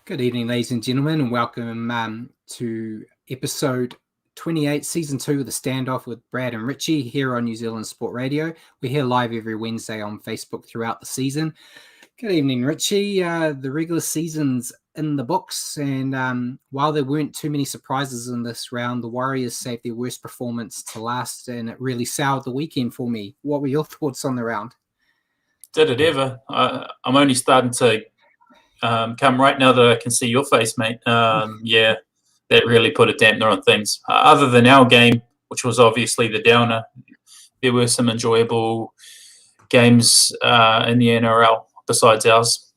Good evening, ladies and gentlemen, and welcome to episode 28, season 2 of the Standoff with Brad and Richie here on New Zealand Sport Radio. We're here live every Wednesday on Facebook throughout the season. Good evening, Richie. The regular season's in the books, and while there weren't too many surprises in this round, the Warriors saved their worst performance to last, and it really soured the weekend for me. What were your thoughts on the round? Did it ever? I'm only starting to come right now that I can see your face, mate. Yeah, that really put a dampener on things. Other than our game, which was obviously the downer, there were some enjoyable games in the NRL besides ours.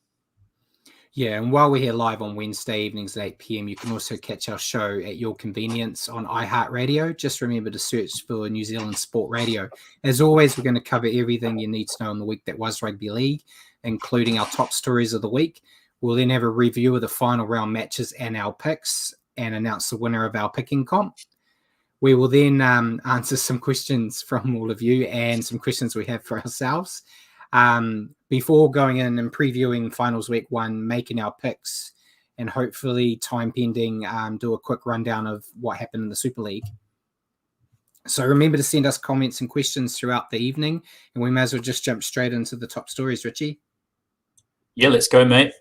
Yeah, and while we're here live on Wednesday evenings at 8 p.m, you can also catch our show at your convenience on iHeartRadio. Just remember to search for New Zealand Sport Radio. As always, we're going to cover everything you need to know in the week that was rugby league, including our top stories of the week. We'll then have a review of the final round matches and our picks and announce the winner of our picking comp. We will then answer some questions from all of you and some questions we have for ourselves. Before going in and previewing finals week 1, making our picks, and hopefully time pending, do a quick rundown of what happened in the Super League. So remember to send us comments and questions throughout the evening, and we may as well just jump straight into the top stories, Richie. Yeah, let's go, mate.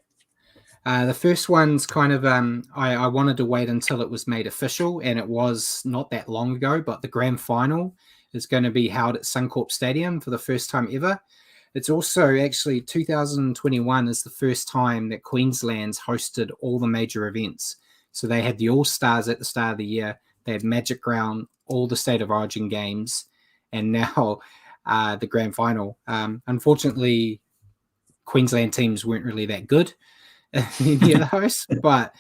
The first one's kind of, I wanted to wait until it was made official, and it was not that long ago, but the grand final is going to be held at Suncorp Stadium for the first time ever. It's also actually 2021 is the first time that Queensland's hosted all the major events. So they had the All-Stars at the start of the year. They had Magic Round, all the State of Origin games, and now the grand final. Unfortunately, Queensland teams weren't really that good in any of those. But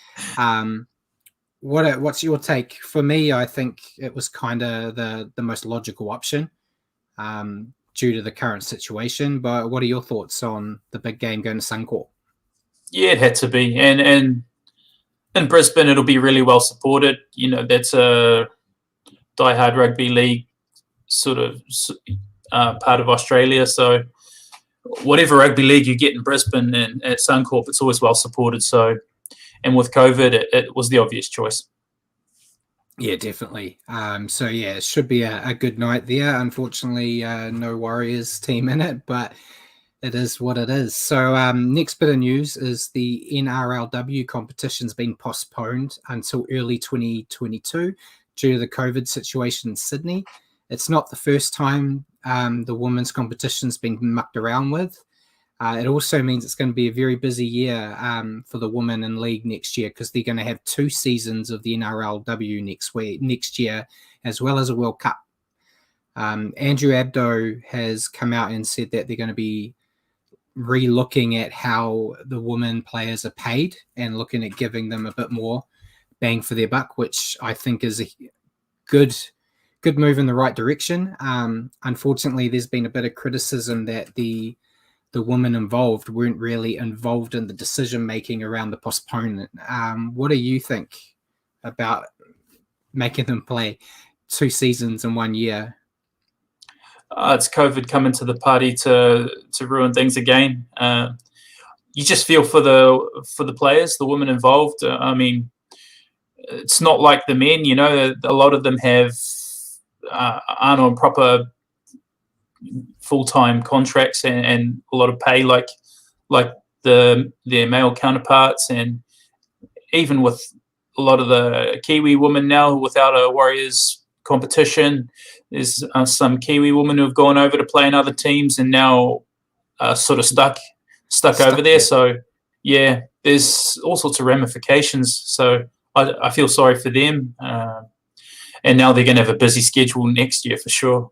what's your take? For me, I think it was kind of the most logical option. Due to the current situation, but what are your thoughts on the big game going to Suncorp? Yeah, it had to be, and in Brisbane it'll be really well supported. You know, that's a diehard rugby league sort of part of Australia. So whatever rugby league you get in Brisbane and at Suncorp, it's always well supported. So, and with COVID, it was the obvious choice. Yeah, definitely. So yeah, it should be a good night there. Unfortunately, no Warriors team in it, but it is what it is. So next bit of news is the NRLW competition's been postponed until early 2022 due to the COVID situation in Sydney. It's not the first time the women's competition's been mucked around with. It also means it's going to be a very busy year for the women in league next year, because they're going to have 2 seasons of the NRLW next year, as well as a World Cup. Andrew Abdo has come out and said that they're going to be re-looking at how the women players are paid and looking at giving them a bit more bang for their buck, which I think is a good move in the right direction. Unfortunately, there's been a bit of criticism that the women involved weren't really involved in the decision-making around the postponement. What do you think about making them play 2 seasons in 1 year? It's COVID coming to the party to ruin things again. You just feel for the players, the women involved. I mean, it's not like the men. You know, a lot of them aren't on proper full-time contracts and a lot of pay like their male counterparts, and even with a lot of the Kiwi women now without a Warriors competition, there's some Kiwi women who have gone over to play in other teams and now sort of stuck over there. So yeah, there's all sorts of ramifications. So I feel sorry for them, and now they're going to have a busy schedule next year for sure.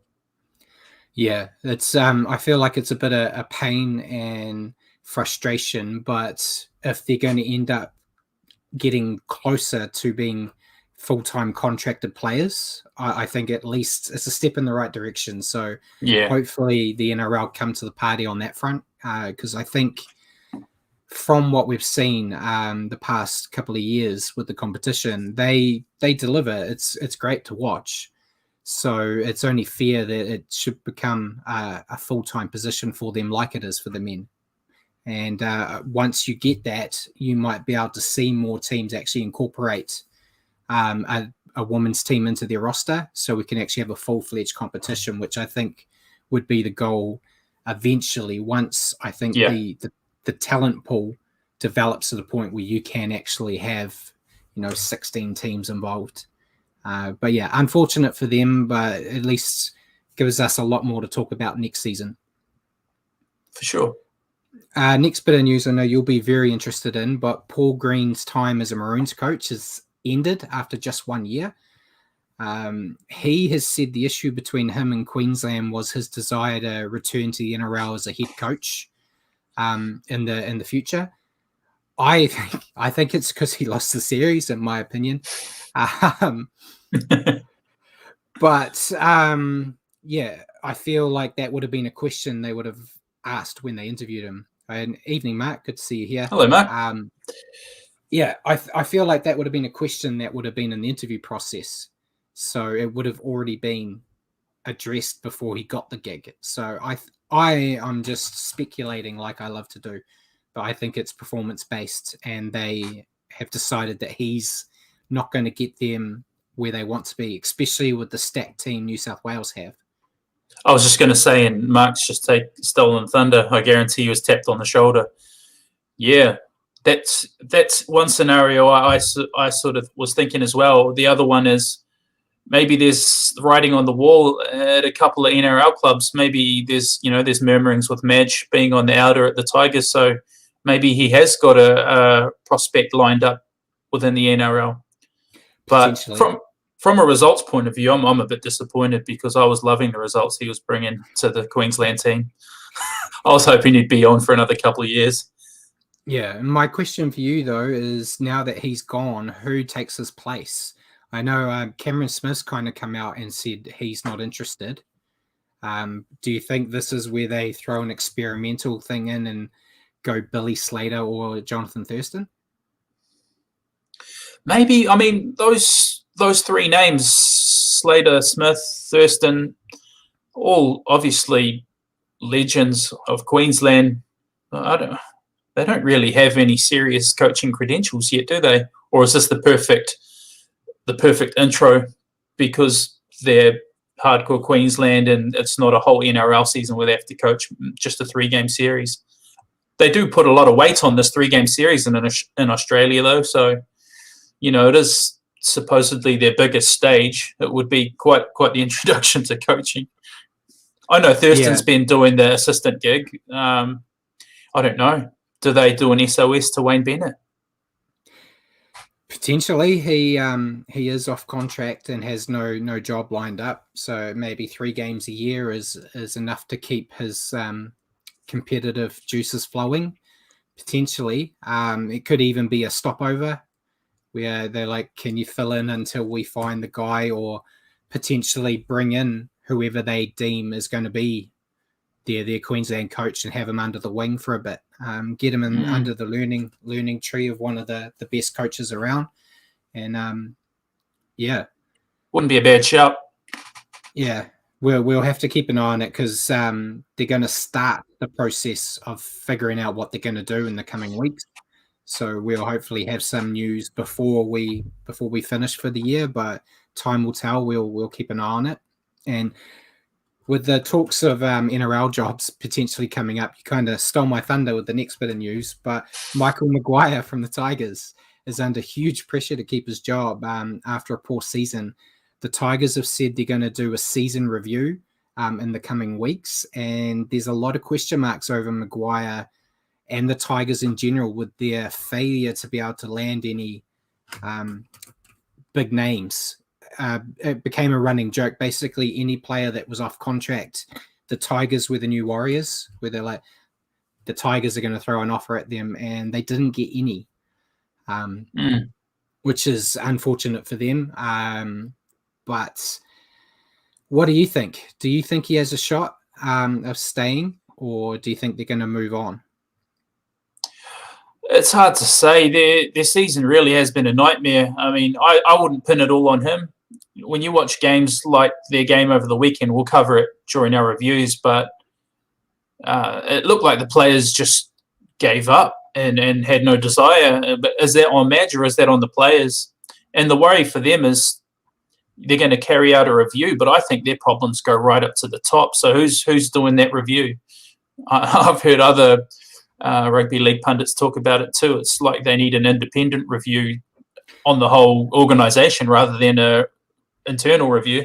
Yeah, it's I feel like it's a bit of a pain and frustration, but if they're going to end up getting closer to being full-time contracted players, I think at least it's a step in the right direction. So yeah, hopefully the NRL come to the party on that front, because I think from what we've seen the past couple of years with the competition, they deliver. It's great to watch. So it's only fair that it should become a full-time position for them like it is for the men. And once you get that, you might be able to see more teams actually incorporate a women's team into their roster, so we can actually have a full-fledged competition, which I think would be the goal eventually, once I think the talent pool develops to the point where you can actually have 16 teams involved. But yeah, unfortunate for them, but at least gives us a lot more to talk about next season. For sure. Next bit of news I know you'll be very interested in, but Paul Green's time as a Maroons coach has ended after just 1 year. He has said the issue between him and Queensland was his desire to return to the NRL as a head coach in the future. I think it's because he lost the series, in my opinion. But yeah, I feel like that would have been a question they would have asked when they interviewed him. And evening, Mark. Good to see you here. Hello, Mark. Yeah, I feel like that would have been a question that would have been in the interview process. So it would have already been addressed before he got the gig. So I'm just speculating like I love to do, but I think it's performance based, and they have decided that he's not going to get them where they want to be, especially with the stacked team New South Wales have. I was just going to say, and Mark's just stolen thunder. I guarantee he was tapped on the shoulder. Yeah, that's one scenario I sort of was thinking as well. The other one is maybe there's writing on the wall at a couple of NRL clubs. Maybe there's murmurings with Madge being on the outer at the Tigers, so maybe he has got a prospect lined up within the NRL. But from a results point of view, I'm a bit disappointed because I was loving the results he was bringing to the Queensland team. I was hoping he'd be on for another couple of years. Yeah, my question for you, though, is now that he's gone, who takes his place? I know Cameron Smith's kind of come out and said he's not interested. Do you think this is where they throw an experimental thing in and go Billy Slater or Jonathan Thurston? Maybe. I mean, those three names, Slater, Smith, Thurston, all obviously legends of Queensland. They don't really have any serious coaching credentials yet, do they? Or is this the perfect intro because they're hardcore Queensland and it's not a whole NRL season where they have to coach just a 3-game series? They do put a lot of weight on this 3-game series in Australia, though. So, it is supposedly their biggest stage. It would be quite the introduction to coaching. I know Thurston's been doing the assistant gig. I don't know. Do they do an SOS to Wayne Bennett? Potentially, he is off contract and has no job lined up. So maybe 3 games a year is enough to keep his competitive juices flowing. Potentially, it could even be a stopover where they're like, "Can you fill in until we find the guy?" Or potentially bring in whoever they deem is going to be their Queensland coach and have him under the wing for a bit. Get him in under the learning tree of one of the best coaches around. And wouldn't be a bad shout. Yeah, we'll have to keep an eye on it because they're going to start the process of figuring out what they're going to do in the coming weeks. So we'll hopefully have some news before we finish for the year, but time will tell. We'll keep an eye on it. And with the talks of NRL jobs potentially coming up, you kind of stole my thunder with the next bit of news, but Michael Maguire from the Tigers is under huge pressure to keep his job after a poor season. The Tigers have said they're going to do a season review in the coming weeks, and there's a lot of question marks over Maguire and the Tigers in general with their failure to be able to land any big names. It became a running joke. Basically, any player that was off contract, the Tigers were the new Warriors, where they're like, the Tigers are going to throw an offer at them, and they didn't get any, which is unfortunate for them. But what do you think? Do you think he has a shot of staying, or do you think they're going to move on? It's hard to say. Their season really has been a nightmare. I mean, I wouldn't pin it all on him. When you watch games like their game over the weekend, we'll cover it during our reviews, but it looked like the players just gave up and had no desire. But is that on Madge or is that on the players? And the worry for them is they're going to carry out a review, but I think their problems go right up to the top. So who's doing that review? I've heard other rugby league pundits talk about it too. It's like they need an independent review on the whole organisation rather than a internal review.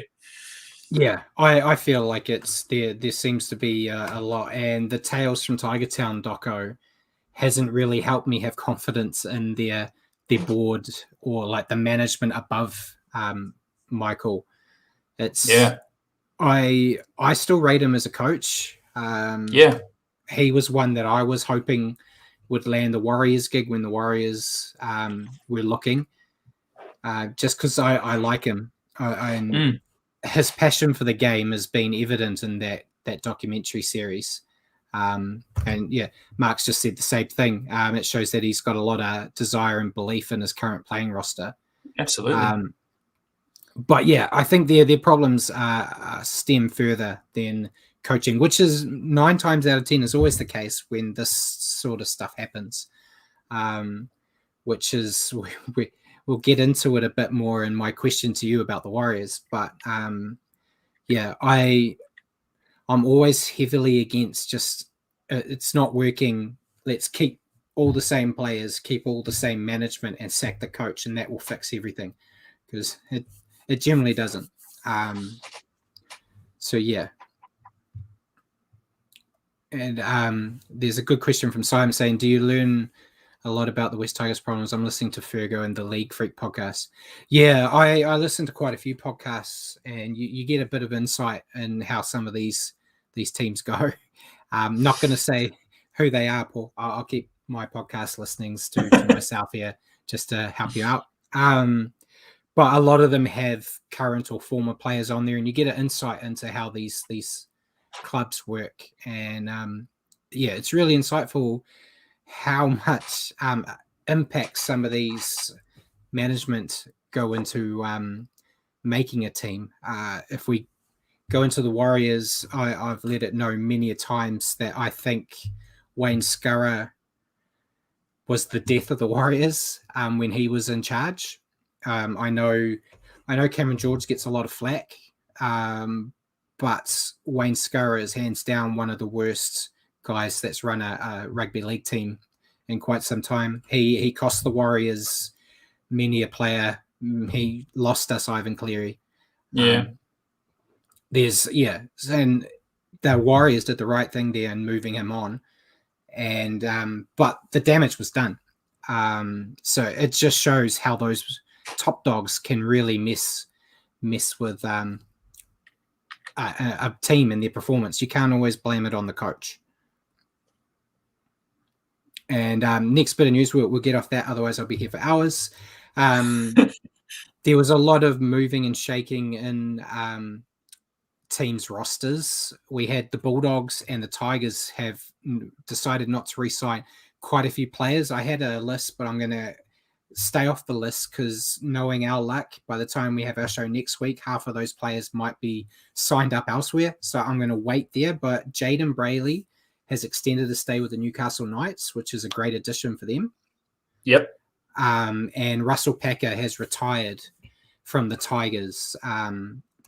Yeah, I feel like it's there seems to be a lot, and the Tales from Tiger Town doco hasn't really helped me have confidence in their board or like the management above Michael. It's I still rate him as a coach. He was one that I was hoping would land the Warriors gig when the Warriors were looking, just because I like him. His passion for the game has been evident in that documentary series. And yeah, Mark's just said the same thing. It shows that he's got a lot of desire and belief in his current playing roster. Absolutely. But yeah, I think their problems stem further than coaching, which is 9 times out of 10 is always the case when this sort of stuff happens. Which is we'll get into it a bit more in my question to you about the Warriors. But yeah, I'm always heavily against just it's not working. Let's keep all the same players, keep all the same management, and sack the coach, and that will fix everything, because it generally doesn't. So yeah. And there's a good question from Simon saying, do you learn a lot about the West Tigers problems? I'm listening to Fergo and the League Freak podcast. Yeah, I listen to quite a few podcasts, and you get a bit of insight in how some of these teams go. I'm not going to say who they are, Paul. I'll keep my podcast listenings to myself here just to help you out. But a lot of them have current or former players on there, and you get an insight into how these clubs work. And yeah, it's really insightful how much impact some of these management go into making a team. If we go into the Warriors, I've let it know many a times that I think Wayne Scurra was the death of the Warriors when he was in charge. I know Cameron George gets a lot of flack, but Wayne Scurra is hands down one of the worst guys that's run a rugby league team in quite some time. He cost the Warriors many a player. He lost us Ivan Cleary. Yeah. And the Warriors did the right thing there in moving him on. And but the damage was done. So it just shows how those top dogs can really mess with a team and their performance. You can't always blame it on the coach. And next bit of news, we'll get off that. Otherwise, I'll be here for hours. There was a lot of moving and shaking in teams' rosters. We had the Bulldogs and the Tigers have decided not to re-sign quite a few players. I had a list, but I'm going to stay off the list because knowing our luck, by the time we have our show next week, half of those players might be signed up elsewhere. So I'm going to wait there. But Jaden Brayley has extended his stay with the Newcastle Knights, which is a great addition for them. Yep. And Russell Packer has retired from the Tigers,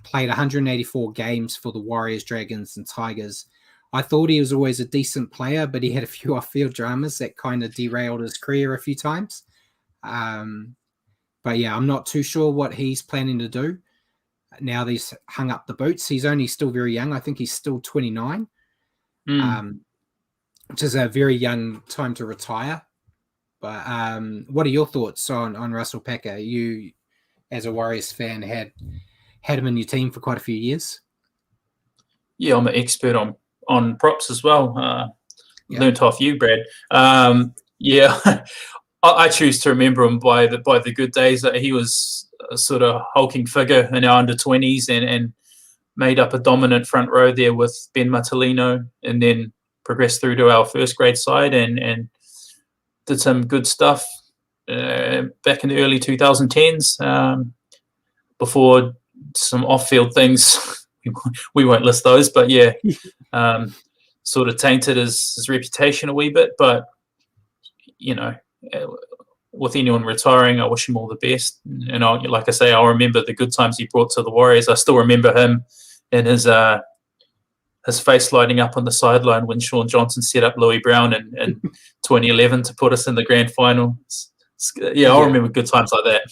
played 184 games for the Warriors, Dragons, and Tigers. I thought he was always a decent player, but he had a few off-field dramas that kind of derailed his career a few times. But yeah, I'm not too sure what he's planning to do now that he's hung up the boots. He's only still very young. I think he's still 29, which is a very young time to retire. But what are your thoughts on Russell Packer? You, as a Warriors fan, had him in your team for quite a few years. Yeah, I'm an expert on props as well. Learned off you, Brad. Yeah, I choose to remember him by the good days. That he was a sort of hulking figure in our under-20s and made up a dominant front row there with Ben Matalino, and then progressed through to our first grade side and did some good stuff back in the early 2010s before some off-field things. We won't list those, but yeah, sort of tainted his reputation a wee bit. But you know, uh, with anyone retiring, I wish him all the best. And like I say, I'll remember the good times he brought to the Warriors. I still remember him and his face lighting up on the sideline when Sean Johnson set up Louis Brown in 2011 to put us in the grand final. I'll remember good times like that.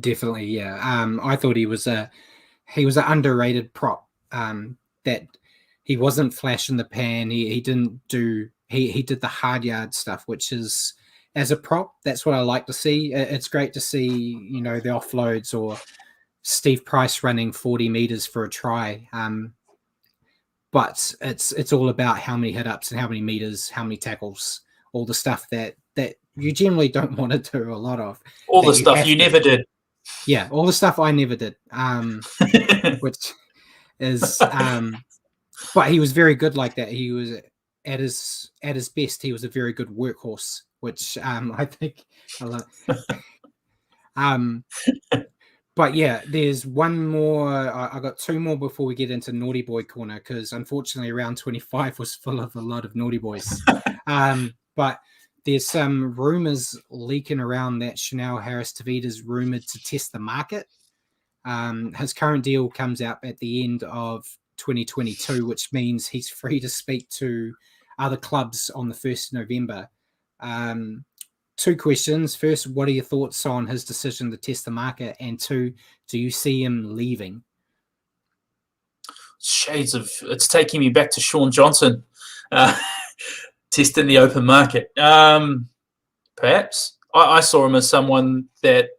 Definitely, yeah. I thought he was an underrated prop. That he wasn't flash in the pan. He didn't do. He did the hard yard stuff, which is, as a prop, that's what I like to see. It's great to see, the offloads or Steve Price running 40 meters for a try. But it's all about how many hit ups and how many meters, how many tackles, all the stuff that you generally don't want to do a lot of. All the stuff you never did. Yeah, all the stuff I never did. Which is but he was very good like that. He was at his best, he was a very good workhorse, which I think I love. But yeah, there's one more. I got two more before we get into Naughty Boy Corner, because unfortunately round 25 was full of a lot of naughty boys. But there's some rumors leaking around that Chanel Harris-Tavita is rumored to test the market. His current deal comes out at the end of 2022, which means he's free to speak to other clubs on the 1st of November. Two questions. First, what are your thoughts on his decision to test the market? And two, do you see him leaving? It's taking me back to Sean Johnson, testing the open market. Perhaps. I saw him as someone that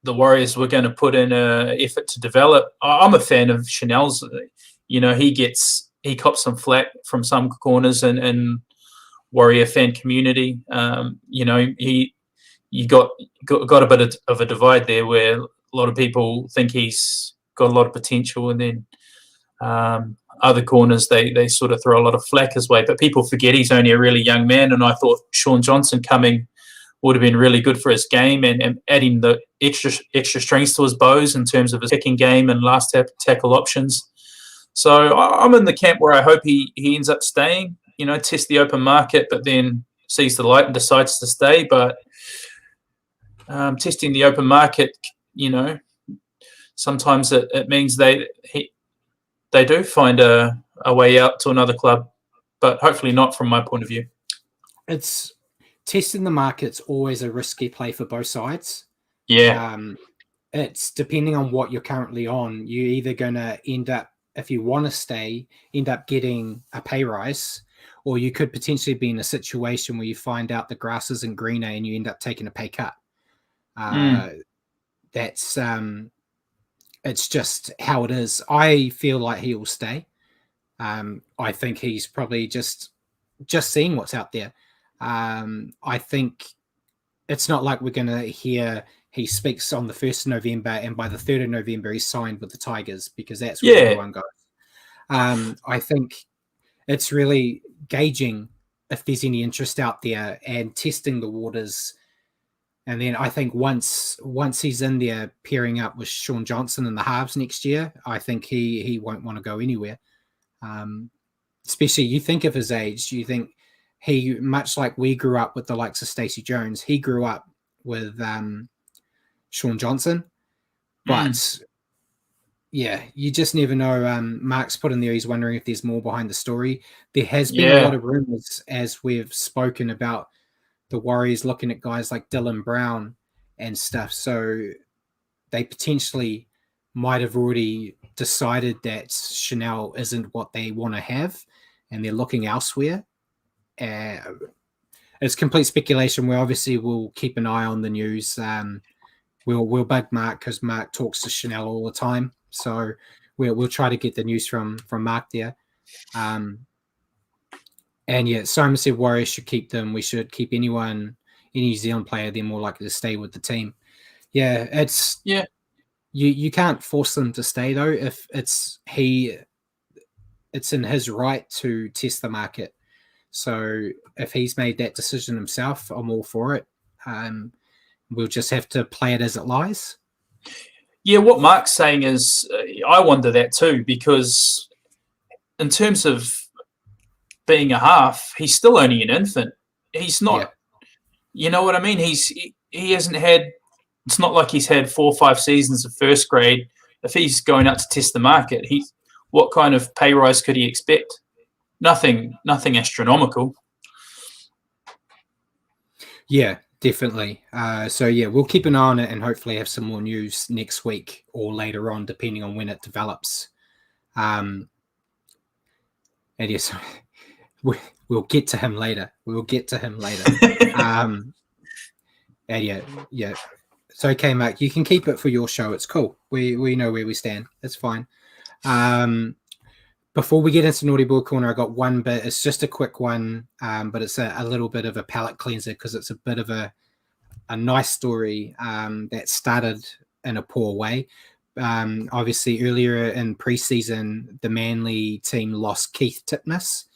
the Warriors were going to put in an effort to develop. I'm a fan of Chanel's. He cops some flack from some corners and Warrior fan community. You got a bit of a divide there where a lot of people think he's got a lot of potential, and then other corners they sort of throw a lot of flack his way. But people forget he's only a really young man, and I thought Sean Johnson coming would have been really good for his game and adding the extra strings to his bows in terms of his kicking game and last tackle options. So I'm in the camp where I hope he ends up staying. Test the open market, but then sees the light and decides to stay. But testing the open market, sometimes it means they do find a way out to another club, but hopefully not from my point of view. It's testing the market's always a risky play for both sides. Yeah. It's depending on what you're currently on. You're either going to end up, if you want to stay, end up getting a pay rise, or you could potentially be in a situation where you find out the grass isn't greener and you end up taking a pay cut. That's it's just how it is. I feel like he will stay. I think he's probably just seeing what's out there. I think it's not like we're going to hear he speaks on the 1st of November and by the 3rd of November he's signed with the Tigers, because that's where everyone goes. I think it's really gauging if there's any interest out there and testing the waters. And then I think once he's in there pairing up with Sean Johnson in the halves next year, I think he won't want to go anywhere. Especially, you think of his age, you think he, much like we grew up with the likes of Stacey Jones, he grew up with Sean Johnson. But yeah, you just never know. Mark's put in there, he's wondering if there's more behind the story. There has been a lot of rumors, as we've spoken about, the Warriors looking at guys like Dylan Brown and stuff. So they potentially might have already decided that Chanel isn't what they want to have, and they're looking elsewhere. It's complete speculation. We obviously will keep an eye on the news. We'll bug Mark, because Mark talks to Chanel all the time. So we'll try to get the news from Mark there. And yeah, Simon said Warriors should keep them. We should keep any New Zealand player, they're more likely to stay with the team. Yeah, you can't force them to stay though. If it's in his right to test the market. So if he's made that decision himself, I'm all for it. We'll just have to play it as it lies. Yeah, what Mark's saying is, I wonder that too, because in terms of being a half, he's still only an infant. he's not. You know what I mean? He hasn't had. It's not like he's had 4 or 5 seasons of first grade. If he's going out to test the market, what kind of pay rise could he expect? Nothing astronomical. Yeah, definitely. So yeah, we'll keep an eye on it and hopefully have some more news next week or later on, depending on when it develops. And yes, we'll get to him later. And yeah. It's okay, Mark. You can keep it for your show. It's cool. We know where we stand. It's fine. Before we get into Naughty Boy Corner, I got one bit. It's just a quick one, but it's a little bit of a palate cleanser because it's a bit of a nice story that started in a poor way. Obviously, earlier in preseason, the Manly team lost Keith Titmus.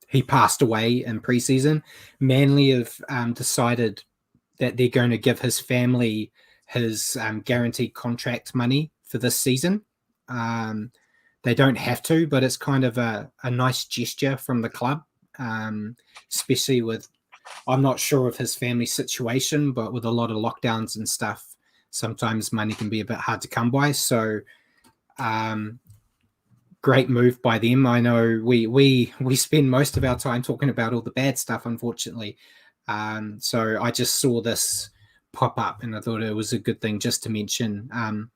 He passed away in preseason. Manly have decided that they're going to give his family his guaranteed contract money for this season. They don't have to, but it's kind of a nice gesture from the club, especially with, I'm not sure of his family situation, but with a lot of lockdowns and stuff, sometimes money can be a bit hard to come by. So great move by them. I know we spend most of our time talking about all the bad stuff, unfortunately. So I just saw this pop up and I thought it was a good thing just to mention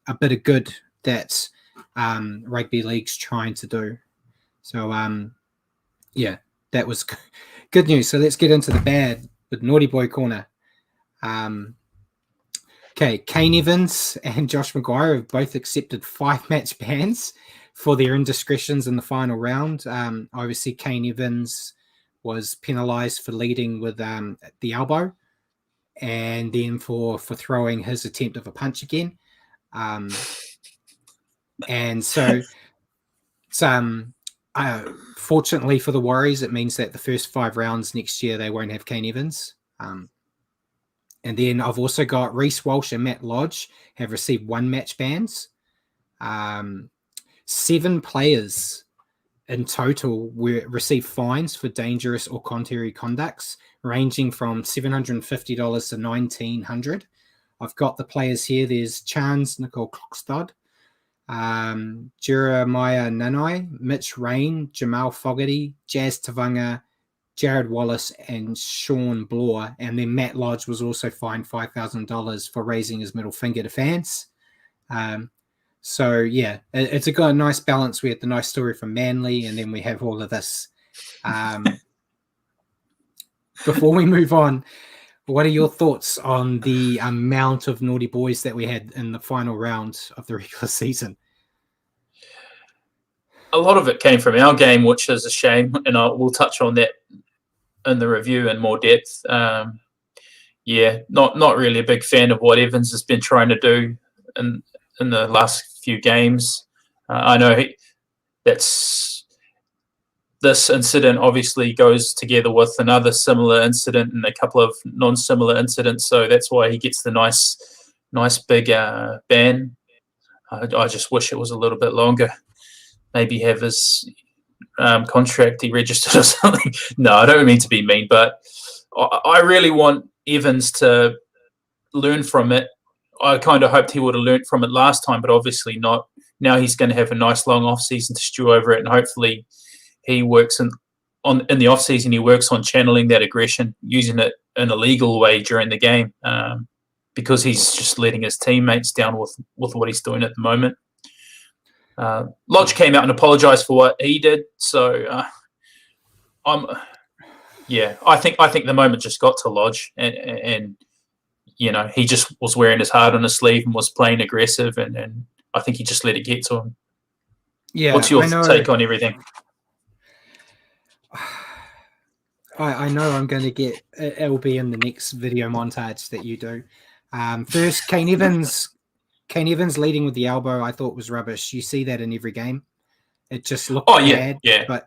a bit of good that rugby league's trying to do. So yeah, that was good news. So let's get into the bad with Naughty Boy Corner. Okay, Kane Evans and Josh Maguire have both accepted 5-match bans for their indiscretions in the final round. Obviously, Kane Evans was penalised for leading with the elbow and then for throwing his attempt of a punch again. And so fortunately for the Warriors, it means that the first 5 rounds next year, they won't have Kane Evans. And then I've also got Reece Walsh and Matt Lodge have received 1-match bans. 7 players in total received fines for dangerous or contrary conducts, ranging from $750 to $1,900. I've got the players here. There's Chance Nicole Klokstad, Jeremiah Nanai, Mitch Rain, Jamal Fogarty, Jazz Tavanga, Jared Wallace, and Sean Bloor. And then Matt Lodge was also fined $5,000 for raising his middle finger to fans. So, yeah, it's got a nice balance. We had the nice story from Manly, and then we have all of this. Before we move on, what are your thoughts on the amount of naughty boys that we had in the final round of the regular season? A lot of it came from our game, which is a shame, and we'll touch on that in the review in more depth. Yeah, not really a big fan of what Evans has been trying to do in the last few games. I know this incident obviously goes together with another similar incident and a couple of non-similar incidents, so that's why he gets the nice big ban. I just wish it was a little bit longer. Maybe have his contract deregistered or something. No, I don't mean to be mean, but I really want Evans to learn from it. I kind of hoped he would have learned from it last time, but obviously not. Now he's going to have a nice long off season to stew over it, and hopefully he works in the off season. He works on channeling that aggression, using it in a legal way during the game, because he's just letting his teammates down with what he's doing at the moment. Lodge came out and apologized for what he did, so I think the moment just got to Lodge, and you know, he just was wearing his heart on his sleeve and was playing aggressive, and I think he just let it get to him. Yeah, what's your take on everything? I know I'm going to get it'll be in the next video montage that you do. First, Kane Evans leading with the elbow, I thought was rubbish. You see that in every game. It just looked bad. Yeah. But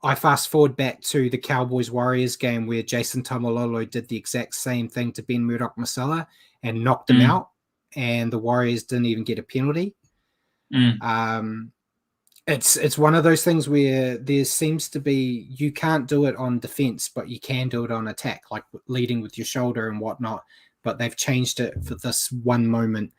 I fast forward back to the Cowboys-Warriors game where Jason Tamalolo did the exact same thing to Ben Murdoch-Masala and knocked him out, and the Warriors didn't even get a penalty. It's one of those things where there seems to be, you can't do it on defense, but you can do it on attack, like leading with your shoulder and whatnot. But they've changed it for this one moment.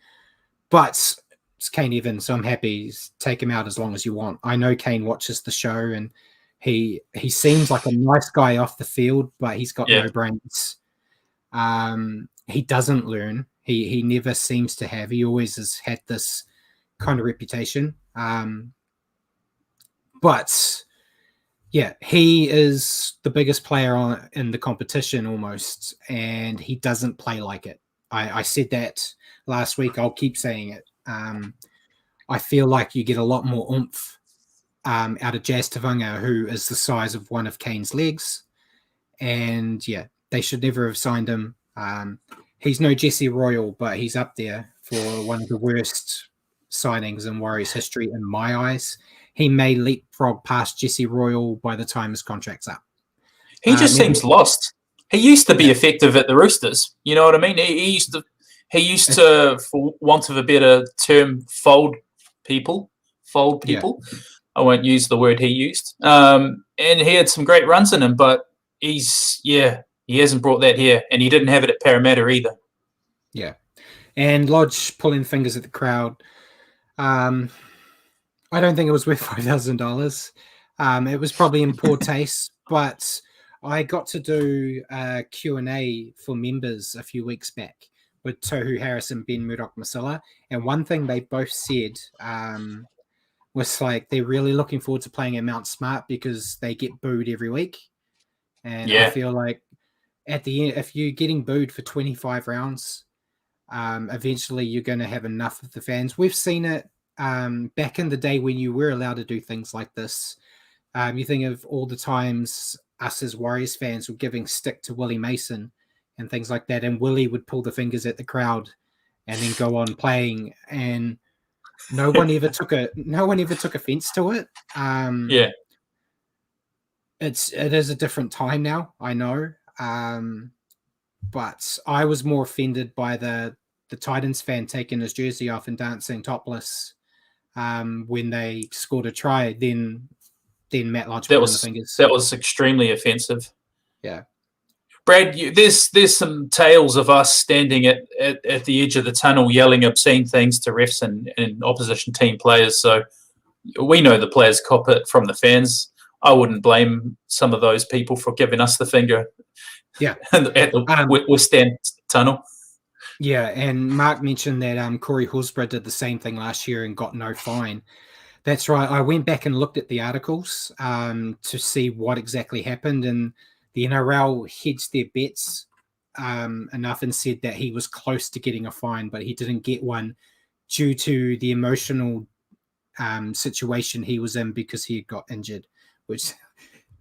But it's Kane Evans, so I'm happy. Take him out as long as you want. I know Kane watches the show, and he seems like a nice guy off the field, but he's got no brains. He doesn't learn. He never seems to have. He always has had this kind of reputation. But yeah, he is the biggest player in the competition almost, and he doesn't play like it. I said that last week. I'll keep saying it. I feel like you get a lot more oomph out of Jazz Tavanga, who is the size of one of Kane's legs. And yeah, they should never have signed him. He's no Jesse Royal, but he's up there for one of the worst signings in Warriors history in my eyes. He may leapfrog past Jesse Royal by the time his contract's up. He just seems lost. He used to be effective at the Roosters. You know what I mean? He used to, for want of a better term, fold people. Yeah. I won't use the word he used. And he had some great runs in him, but he hasn't brought that here, and he didn't have it at Parramatta either. Yeah. And Lodge pulling fingers at the crowd. I don't think it was worth $5,000. It was probably in poor taste, but I got to do a Q&A for members a few weeks back with Tohu Harris and Ben Murdoch-Masila, and one thing they both said was like they're really looking forward to playing at Mount Smart because they get booed every week. And I feel like at the end, if you're getting booed for 25 rounds, eventually you're going to have enough of the fans. We've seen it back in the day when you were allowed to do things like this. You think of all the times us as Warriors fans were giving stick to Willie Mason and things like that, and Willie would pull the fingers at the crowd and then go on playing, and no one ever took offense to it. It is a different time now, I know. But I was more offended by the Titans fan taking his jersey off and dancing topless when they scored a try than Matt Lodge pulling the fingers. That was extremely offensive. Yeah. Brad, there's some tales of us standing at the edge of the tunnel yelling obscene things to refs and opposition team players. So we know the players cop it from the fans. I wouldn't blame some of those people for giving us the finger. Yeah. at the West End tunnel. Yeah, and Mark mentioned that Corey Horsburgh did the same thing last year and got no fine. That's right. I went back and looked at the articles to see what exactly happened, and the NRL hedged their bets enough and said that he was close to getting a fine, but he didn't get one due to the emotional situation he was in because he had got injured, which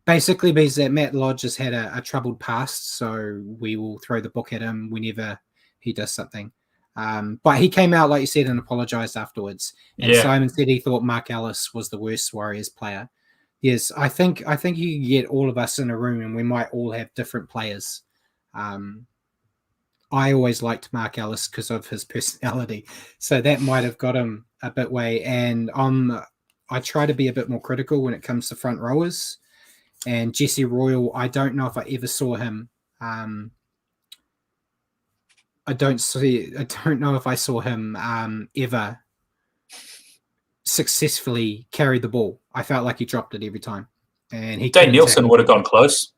basically means that Matt Lodge has had a troubled past, so we will throw the book at him whenever he does something. But he came out, like you said, and apologized afterwards. And Simon said he thought Mark Ellis was the worst Warriors player. Yes, I think you can get all of us in a room and we might all have different players. I always liked Mark Ellis because of his personality. So that might have got him a bit way. And I try to be a bit more critical when it comes to front rowers. And Jesse Royal, I don't know if I ever saw him. I don't know if I saw him ever successfully carry the ball. I felt like he dropped it every time. And Dane Nielsen would have gone close.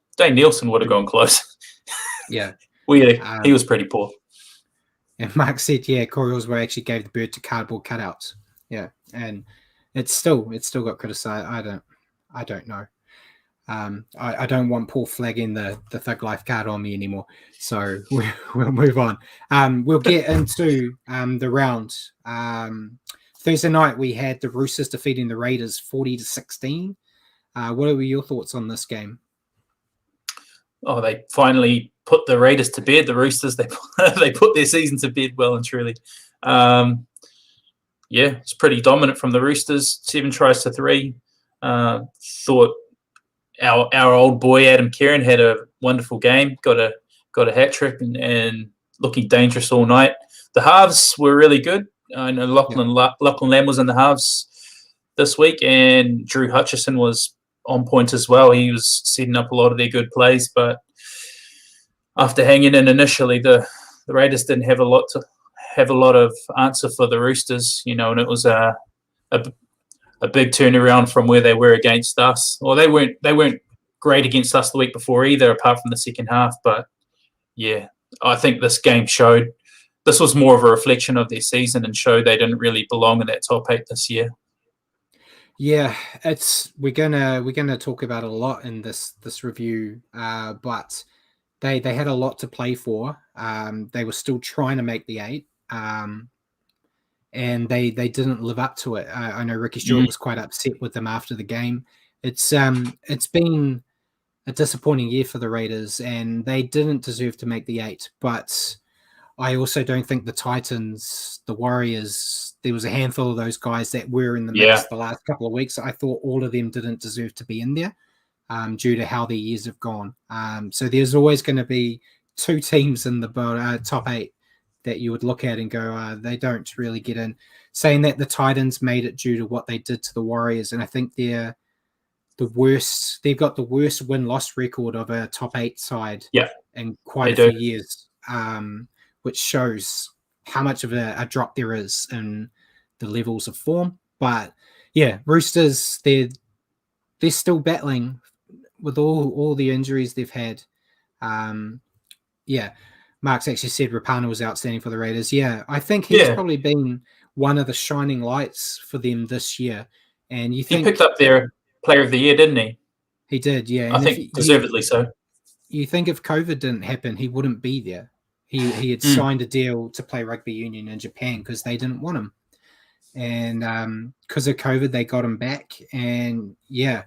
Yeah. He was pretty poor. And Mark said, Corey Horsburgh actually gave the bird to cardboard cutouts. Yeah. And it's still got criticized. I don't know. I don't want Paul flagging the Thug Life card on me anymore. So we'll move on. We'll get into the round. Thursday night, we had the Roosters defeating the Raiders 40-16. What were your thoughts on this game? Oh, they finally put the Raiders to bed. The Roosters, they put their season to bed well and truly. It's pretty dominant from the Roosters. 7 tries to 3. Thought our old boy Adam Kieran had a wonderful game. Got a hat trick and looking dangerous all night. The halves were really good. I know Lachlan Lamb was in the halves. this week, and Drew Hutchison was on point as well. He was setting up a lot of their good plays, but after hanging in initially, the Raiders didn't have a lot of answer for the Roosters, and it was a big turnaround from where they were against us. Well, they weren't great against us the week before either, apart from the second half. But yeah, I think this game showed this was more of a reflection of their season and showed they didn't really belong in that top 8 this year. Yeah, we're gonna talk about it a lot in this review, but they had a lot to play for. They were still trying to make the 8, and they didn't live up to it. I know Ricky Stewart was quite upset with them after the game. It's been a disappointing year for the Raiders, and they didn't deserve to make the 8. But I also don't think the Titans, the Warriors, there was a handful of those guys that were in the mix the last couple of weeks. I thought all of them didn't deserve to be in there due to how their years have gone. So there's always going to be 2 teams in the top 8 that you would look at and go, they don't really get in. Saying that the Titans made it due to what they did to the Warriors, and I think they're the worst. They've got the worst win-loss record of a top 8 side in quite a few years. Which shows how much of a drop there is in the levels of form. But yeah, Roosters, they're still battling with all the injuries they've had. Mark's actually said Rapana was outstanding for the Raiders. Yeah, I think he's probably been one of the shining lights for them this year. And he picked up their Player of the Year, didn't he? He did, yeah. I think deservedly so. You think if COVID didn't happen, he wouldn't be there. He had signed a deal to play rugby union in Japan because they didn't want him. And because of COVID, they got him back. And yeah,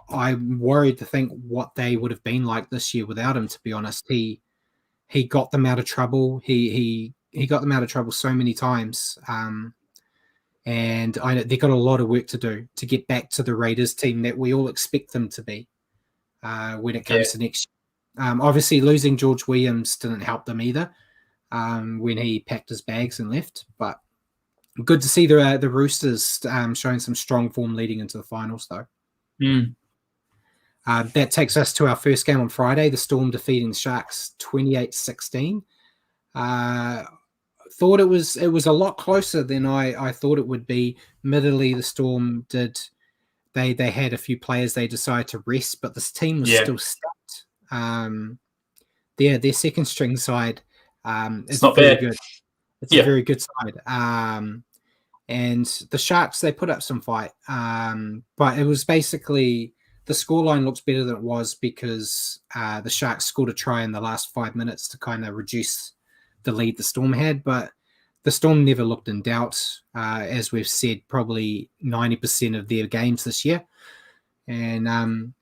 I'm worried to think what they would have been like this year without him, to be honest. He got them out of trouble. He got them out of trouble so many times. And they got a lot of work to do to get back to the Raiders team that we all expect them to be when it comes to next year. Obviously, losing George Williams didn't help them either when he packed his bags and left. But good to see the Roosters showing some strong form leading into the finals, though. That takes us to our first game on Friday, the Storm defeating the Sharks 28-16. Thought it was a lot closer than I thought it would be. Admittedly, the Storm did. They had a few players they decided to rest, but this team was still stacked. Their second string side is not very good. It's a very good side. And the Sharks, they put up some fight. But it was basically the scoreline looks better than it was because the Sharks scored a try in the last 5 minutes to kind of reduce the lead the Storm had. But the Storm never looked in doubt. As we've said, probably 90% of their games this year. And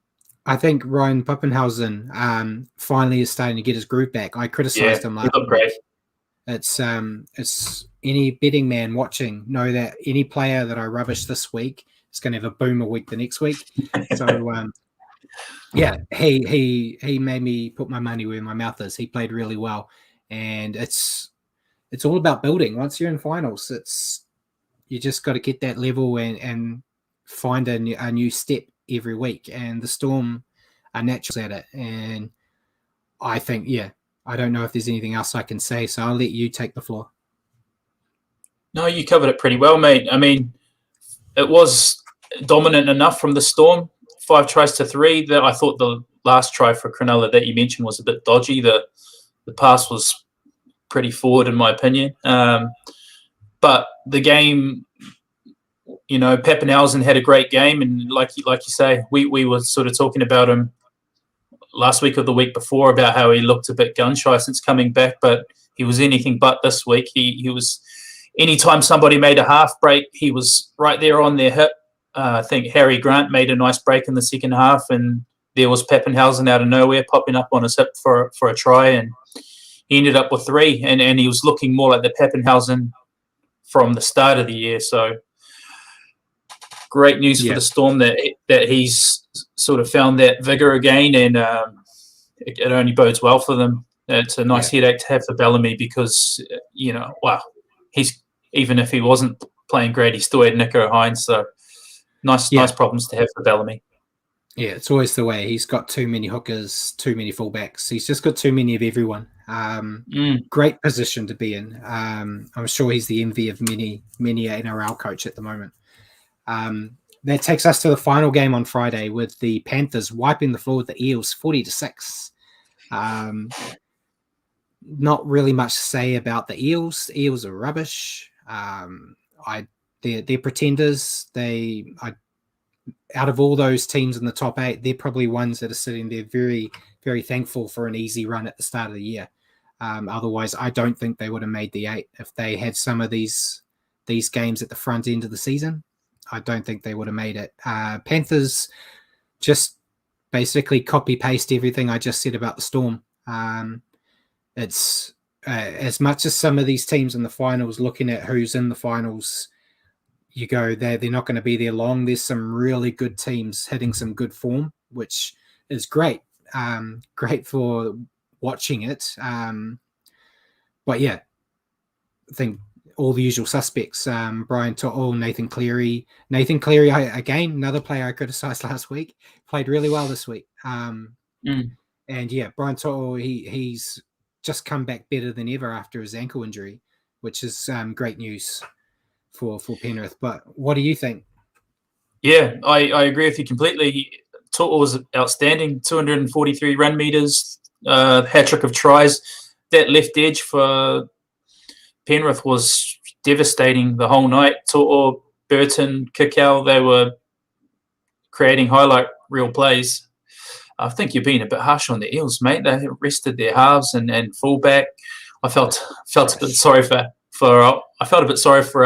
I think Ryan Pappenhausen finally is starting to get his groove back. I criticized him last week. It's any betting man watching know that any player that I rubbish this week is going to have a boomer week the next week. So he made me put my money where my mouth is. He played really well, and it's all about building. Once you're in finals, you just got to get that level and find a new step every week, and the Storm are naturals at it. And I think, I don't know if there's anything else I can say, so I'll let you take the floor. No, you covered it pretty well, mate. I mean, it was dominant enough from the Storm, 5 tries to 3. That I thought the last try for Cronulla that you mentioned was a bit dodgy. The pass was pretty forward, in my opinion. But the game, Pappenhausen had a great game, and like you say, we were sort of talking about him last week or the week before about how he looked a bit gun-shy since coming back, but he was anything but this week. He was, anytime somebody made a half break, he was right there on their hip. I think Harry Grant made a nice break in the second half, and there was Pappenhausen out of nowhere popping up on his hip for a try, and he ended up with 3, and he was looking more like the Pappenhausen from the start of the year. So great news for the Storm that he's sort of found that vigor again, and it only bodes well for them. It's a nice headache to have for Bellamy because, he's, even if he wasn't playing great, he still had Nico Hines. So Nice problems to have for Bellamy. Yeah, it's always the way. He's got too many hookers, too many fullbacks. He's just got too many of everyone. Great position to be in. I'm sure he's the envy of many NRL coach at the moment. That takes us to the final game on Friday with the Panthers wiping the floor with the Eels 40-6. Not really much to say about the Eels. The Eels are rubbish. They're pretenders. Out of all those teams in the top 8, they're probably ones that are sitting there very, very thankful for an easy run at the start of the year. Otherwise, I don't think they would have made the 8 if they had some of these games at the front end of the season. I don't think they would have made it. Panthers just basically copy-paste everything I just said about the Storm. It's as much as some of these teams in the finals, looking at who's in the finals, you go, they're not going to be there long. There's some really good teams hitting some good form, which is great. Great for watching it. But yeah, I think all the usual suspects, Brian To'o, Nathan Cleary. Nathan Cleary, again, another player I criticized last week, played really well this week. And yeah, Brian To'o, he's just come back better than ever after his ankle injury, which is great news for Penrith. But what do you think? Yeah, I agree with you completely. To'o was outstanding, 243 run meters, hat-trick of tries. That left edge for Penrith was devastating the whole night. To'o, Burton, Kikau, they were creating highlight reel plays. I think you're being a bit harsh on the Eels, mate. They rested their halves and fullback. I felt a bit sorry for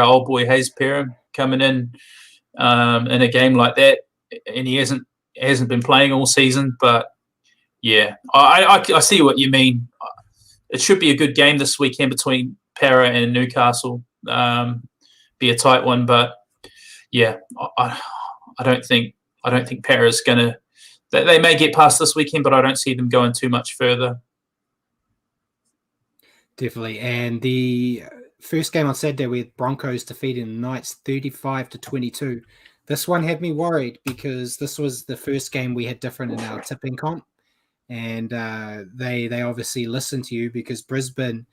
our old boy Hayes Perham coming in a game like that, and he hasn't been playing all season. But yeah, I see what you mean. It should be a good game this weekend between Para and Newcastle. Be a tight one, but yeah, I don't think Para's gonna. They may get past this weekend, but I don't see them going too much further. Definitely. And the first game on Saturday with Broncos defeating the Knights 35-22. This one had me worried because this was the first game we had different in our tipping comp. And they obviously listened to you because Brisbane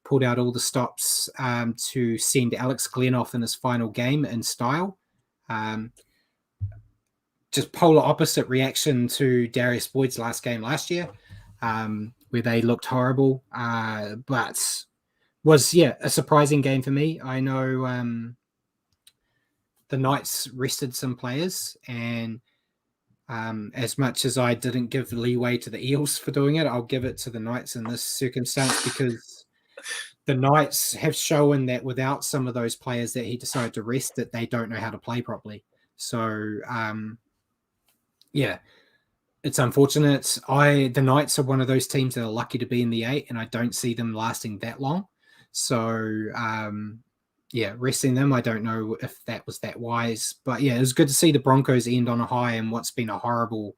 pulled out all the stops to send Alex Glenn off in his final game in style. Just polar opposite reaction to Darius Boyd's last game last year, where they looked horrible, but was, a surprising game for me. I know the Knights rested some players, and as much as I didn't give leeway to the Eels for doing it, I'll give it to the Knights in this circumstance because the Knights have shown that without some of those players that he decided to rest, that they don't know how to play properly. So, yeah, it's unfortunate. The Knights are one of those teams that are lucky to be in the 8, and I don't see them lasting that long. So, resting them, I don't know if that was that wise. But yeah, it was good to see the Broncos end on a high in what's been a horrible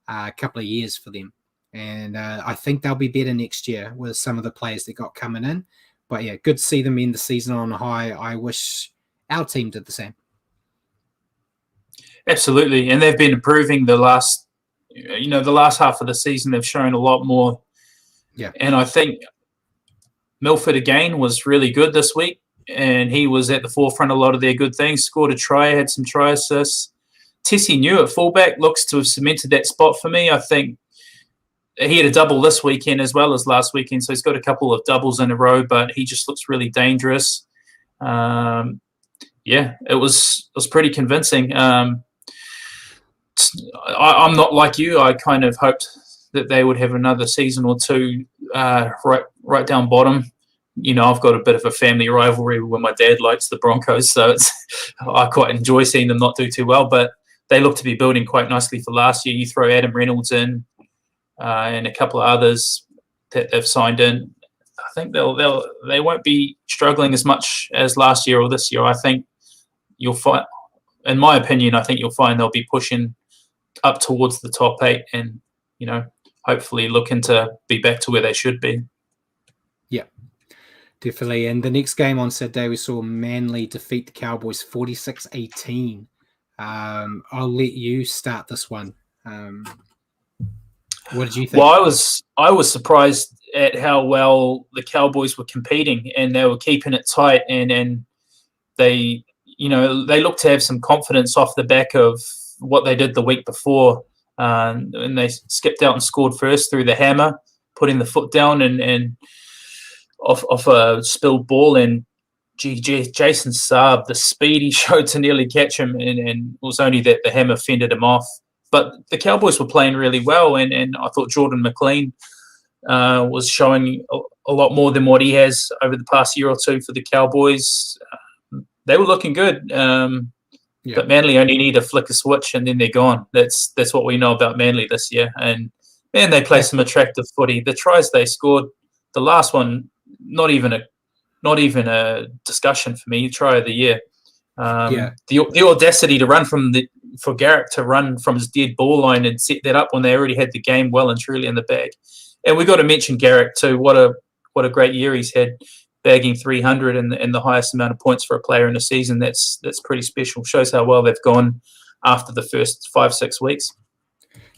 couple of years for them. And I think they'll be better next year with some of the players that got coming in. But yeah, good to see them end the season on a high. I wish our team did the same. Absolutely, and they've been improving the last half of the season. They've shown a lot more. Yeah, and I think Milford again was really good this week, and he was at the forefront of a lot of their good things. Scored a try, had some try assists. Tessie New at fullback looks to have cemented that spot for me. I think he had a double this weekend as well as last weekend, so he's got a couple of doubles in a row, but he just looks really dangerous. It was pretty convincing. I'm not like you. I kind of hoped that they would have another season or two right down bottom. I've got a bit of a family rivalry where my dad likes the Broncos, so I quite enjoy seeing them not do too well. But they look to be building quite nicely for last year. You throw Adam Reynolds in and a couple of others that they've signed in. I think they won't be struggling as much as last year or this year. I think you'll find, in my opinion, you'll find they'll be pushing up towards the top 8 and, hopefully looking to be back to where they should be. Yeah, definitely. And the next game on Saturday, we saw Manly defeat the Cowboys 46-18. I'll let you start this one. What did you think? Well, I was surprised at how well the Cowboys were competing, and they were keeping it tight, and they they looked to have some confidence off the back of what they did the week before, and they skipped out and scored first through the hammer, putting the foot down and off a spilled ball, and Jason Saab, the speed he showed to nearly catch him, and it was only that the hammer fended him off. But the Cowboys were playing really well, and I thought Jordan McLean was showing a lot more than what he has over the past year or two for the Cowboys. They were looking good, but Manly only need a flick a switch and then they're gone. That's what we know about Manly this year. And man, they play some attractive footy. The tries they scored, the last one, not even a discussion for me. Try of the year. The audacity to run for Garrick to run from his dead ball line and set that up when they already had the game well and truly in the bag. And we got to mention Garrick too. What a great year he's had, bagging 300 and the highest amount of points for a player in a season. That's pretty special. Shows how well they've gone after the first 5-6 weeks.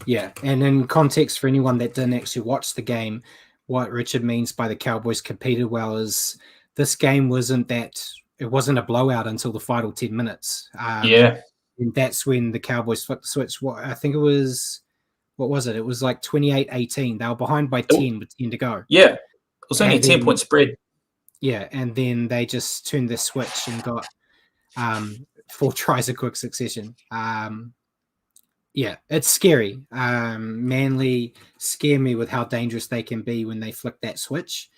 Yeah, and in context for anyone that didn't actually watch the game, what Richard means by the Cowboys competed well is this game wasn't a blowout until the final 10 minutes. And that's when the Cowboys flipped the switch. I think it was, what was it? It was like 28-18. They were behind by 10 with 10 to go. Yeah, it was only a 10-point spread. Yeah, and then they just turned the switch and got 4 tries in quick succession. It's scary. Manly scare me with how dangerous they can be when they flick that switch.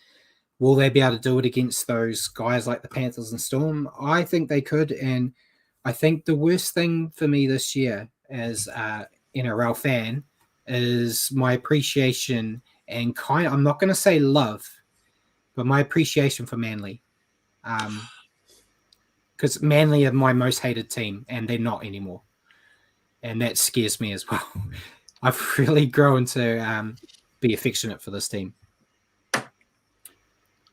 Will they be able to do it against those guys like the Panthers and Storm? I think they could, and I think the worst thing for me this year as an NRL fan is my appreciation and I'm not going to say love, but my appreciation for Manly. Because Manly are my most hated team, and they're not anymore. And that scares me as well. I've really grown to be affectionate for this team.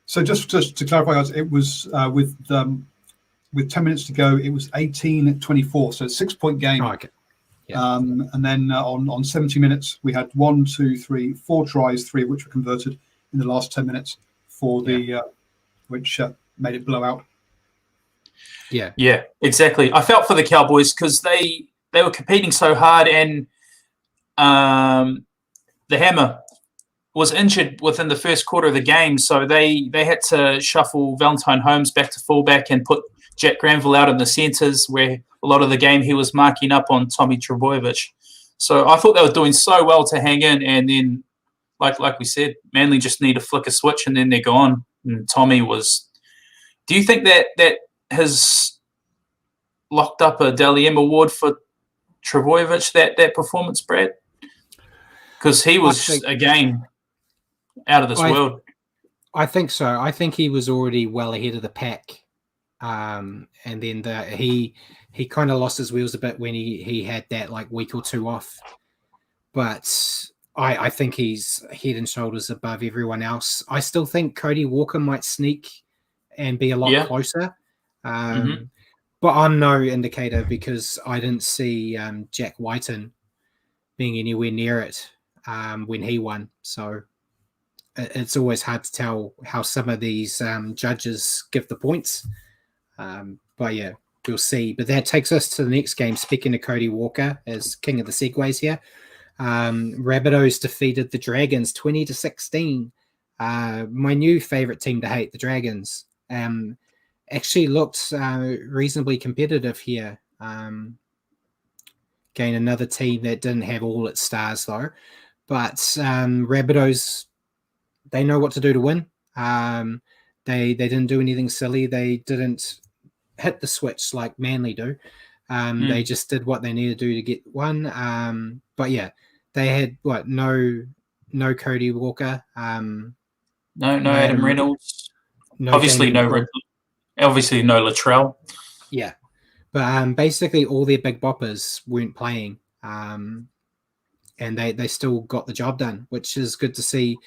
So just to clarify, guys, it was with 10 minutes to go, it was 18-24, so a 6-point game. Oh, okay. Yeah. And then on 70 minutes, we had 4 tries, 3 of which were converted in the last 10 minutes for the which made it blow out. Yeah, exactly. I felt for the Cowboys because they were competing so hard, and the hammer was injured within the first quarter of the game, so they had to shuffle Valentine Holmes back to fullback and put Jack Granville out in the centres, where a lot of the game he was marking up on Tommy Trbojevic. So I thought they were doing so well to hang in, and then, like we said, Manly just need to flick a switch and then they're gone. And Tommy was... Do you think that has locked up a Dally M award for Trbojevic, that performance, Brad? Because he was, again, out of this world. I think so. I think he was already well ahead of the pack. And then he kind of lost his wheels a bit when he had that week or 2 off. But I think he's head and shoulders above everyone else. I still think Cody Walker might sneak and be a lot closer. But I'm no indicator because I didn't see Jack Whiten being anywhere near it when he won. So it's always hard to tell how some of these judges give the points. But yeah, we'll see. But that takes us to the next game. Speaking of Cody Walker as king of the segues here, Rabbitohs defeated the Dragons 20-16. My new favorite team to hate, the Dragons, actually looked reasonably competitive here. Again, another team that didn't have all its stars though. But Rabbitohs, they know what to do to win. They didn't do anything silly. They didn't hit the switch like Manly do. They just did what they needed to do to get one. But yeah, they had no Cody Walker. No Adam Reynolds. Obviously no Latrell. Yeah. But basically all their big boppers weren't playing. And they still got the job done, which is good to see.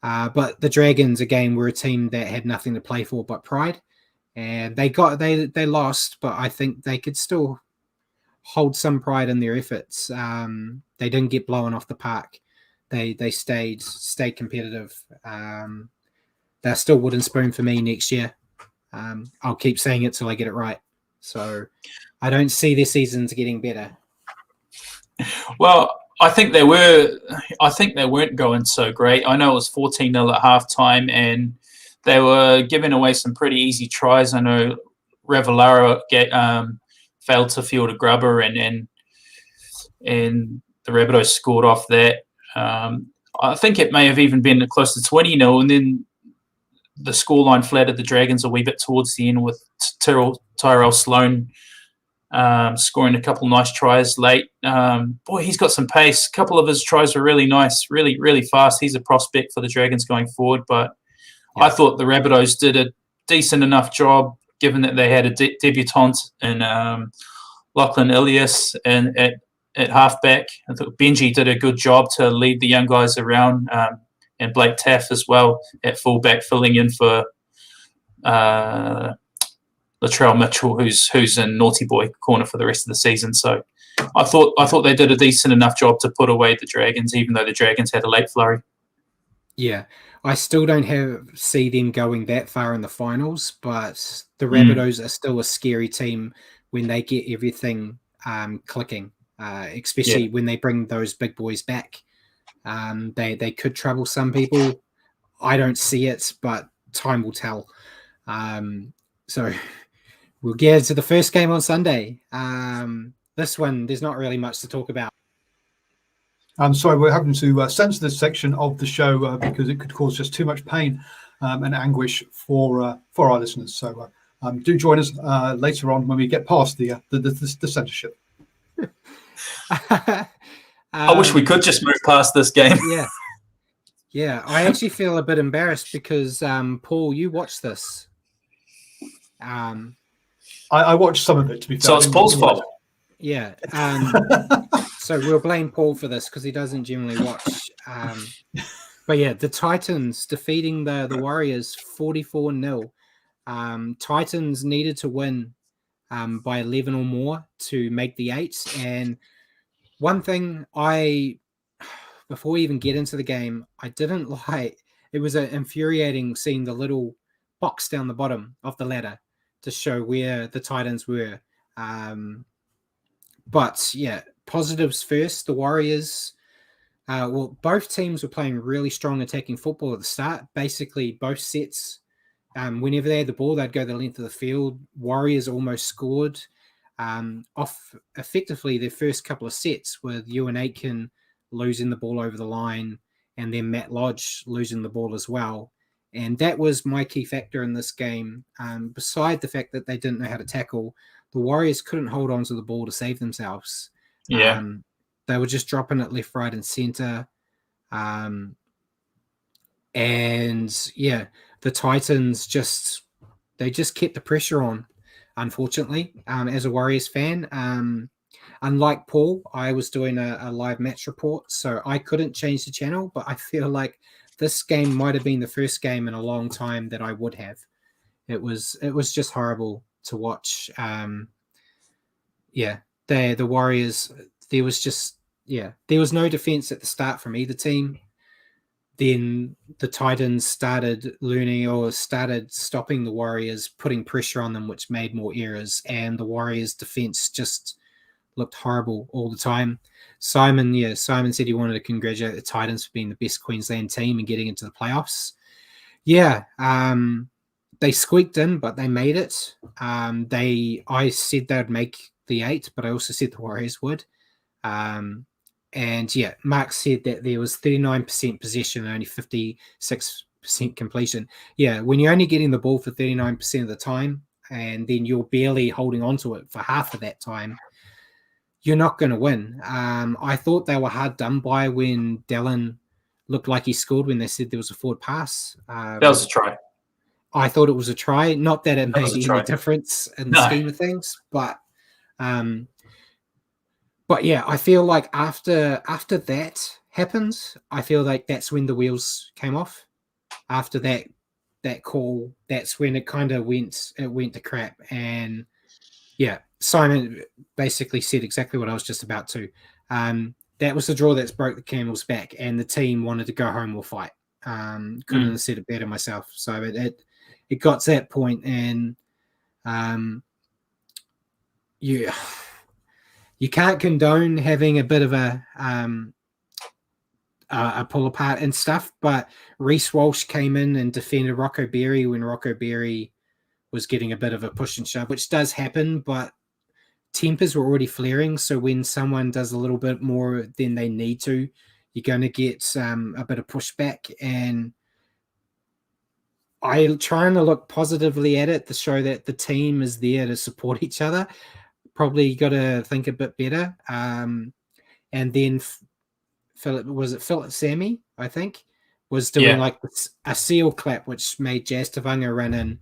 But the Dragons, again, were a team that had nothing to play for but pride. And they lost, but I think they could still hold some pride in their efforts. They didn't get blown off the park. They stayed competitive. They're still wooden spoon for me next year. I'll keep saying it till I get it right. So I don't see their seasons getting better. Well, I think they weren't going so great. I know it was 14-0 at halftime, and they were giving away some pretty easy tries. I know Revelara failed to field a grubber, and the Rabbitohs scored off that. I think it may have even been close to 20-0, and then the scoreline flattered the Dragons a wee bit towards the end with Tyrell Sloan scoring a couple nice tries late. Boy, he's got some pace. A couple of his tries were really nice, really, really fast. He's a prospect for the Dragons going forward, but yeah. I thought the Rabbitohs did a decent enough job, given that they had a debutant in Lachlan Ilias and at halfback. I thought Benji did a good job to lead the young guys around, and Blake Taff as well at fullback, filling in for Latrell Mitchell, who's in naughty boy corner for the rest of the season. So I thought they did a decent enough job to put away the Dragons, even though the Dragons had a late flurry. Yeah, I still don't see them going that far in the finals, but the Rabbitohs are still a scary team when they get everything clicking, especially when they bring those big boys back. They could trouble some people. I don't see it, but time will tell. So we'll get into the first game on Sunday. This one, there's not really much to talk about. I'm sorry, we're having to censor this section of the show because it could cause just too much pain and anguish for our listeners. So do join us later on when we get past the censorship. I wish we could just move past this game. Yeah. I actually feel a bit embarrassed because Paul, you watched this. I watched some of it, to be fair. So it's Paul's fault. Yeah. So we'll blame Paul for this because he doesn't generally watch. But yeah, the Titans defeating the Warriors 44-0. Titans needed to win by 11 or more to make the 8. And one thing before we even get into the game, I didn't like, it was infuriating seeing the little box down the bottom of the ladder to show where the Titans were. But yeah, positives first. The Warriors, both teams were playing really strong attacking football at the start. Basically, both sets, whenever they had the ball, they'd go the length of the field. Warriors almost scored off effectively their first couple of sets with Ewan Aitken losing the ball over the line and then Matt Lodge losing the ball as well. And that was my key factor in this game. Beside the fact that they didn't know how to tackle, the Warriors couldn't hold on to the ball to save themselves. Yeah. They were just dropping it left, right, and center. And yeah, the Titans just kept the pressure on, unfortunately, as a Warriors fan. Unlike Paul, I was doing a live match report, so I couldn't change the channel, but I feel like this game might have been the first game in a long time that I would have. It was just horrible to watch. The Warriors, there was no defense at the start from either team. Then the Titans started stopping the Warriors, putting pressure on them, which made more errors, and the Warriors defense just looked horrible all the time. Simon said he wanted to congratulate the Titans for being the best Queensland team and getting into the playoffs. Yeah, they squeaked in, but they made it. I said they'd make the 8, but I also said the Warriors would. And yeah, Mark said that there was 39% possession and only 56% completion. Yeah, when you're only getting the ball for 39% of the time, and then you're barely holding on to it for half of that time, you're not going to win. I thought they were hard done by when Dallin looked like he scored when they said there was a forward pass. That was a try. I thought it was a try. Not that it made any difference in the scheme of things, but yeah, I feel like after that happens, I feel like that's when the wheels came off. After that call, that's when it kind of went to crap. And yeah, Simon basically said exactly what I was just about to. That was the draw that's broke the camel's back, and the team wanted to go home or fight. Couldn't have said it better myself. So it got to that point, and you can't condone having a bit of a pull apart and stuff, but Reece Walsh came in and defended Rocco Berry when Rocco Berry was getting a bit of a push and shove, which does happen, but tempers were already flaring. So when someone does a little bit more than they need to, you're going to get a bit of pushback. And I'm trying to look positively at it to show that the team is there to support each other. Probably got to think a bit better. And then Philip Sammy, I think, was doing like a seal clap, which made Jazz Tavanga run in.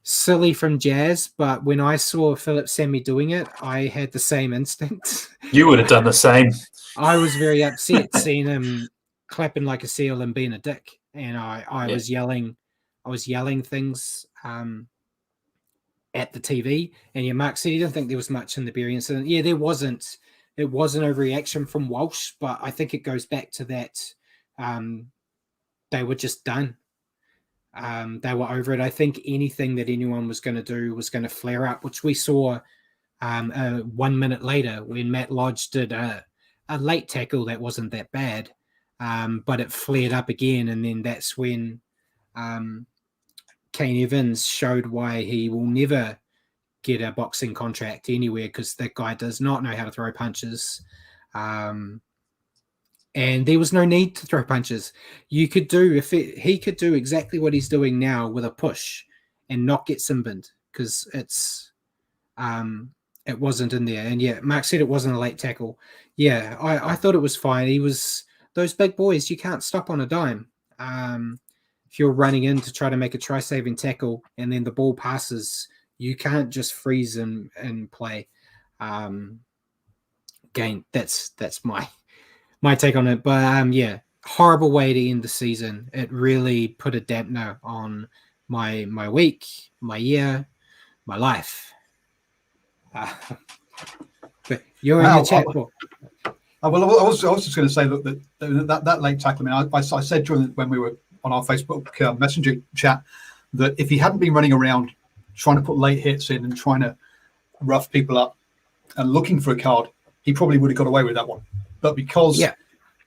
Silly from Jazz, but when I saw Philip Sammy doing it, I had the same instinct. You would have done the same. I was very upset seeing him clapping like a seal and being a dick, and I was yelling things at the TV. And Mark said he didn't think there was much in the Berry incident. Yeah, there wasn't. It was an overreaction from Walsh, but I think it goes back to that they were just done. They were over it. I think anything that anyone was going to do was going to flare up, which we saw 1 minute later when Matt Lodge did a late tackle that wasn't that bad, but it flared up again. And then that's when Kane Evans showed why he will never get a boxing contract anywhere, because that guy does not know how to throw punches. And there was no need to throw punches. You could do he could do exactly what he's doing now with a push and not get simbined, because it wasn't in there. And yeah, Mark said it wasn't a late tackle. Yeah, I thought it was fine. He was those big boys. You can't stop on a dime. If you're running in to try to make a try-saving tackle and then the ball passes, you can't just freeze and play. Again, that's my take on it. But yeah, horrible way to end the season. It really put a dampener on my week, my year, my life. But you're in the chat book. Well, I was just going to say, look, that late tackle. I mean, I said when we were on our Facebook Messenger chat that if he hadn't been running around trying to put late hits in and trying to rough people up and looking for a card, he probably would have got away with that one. But because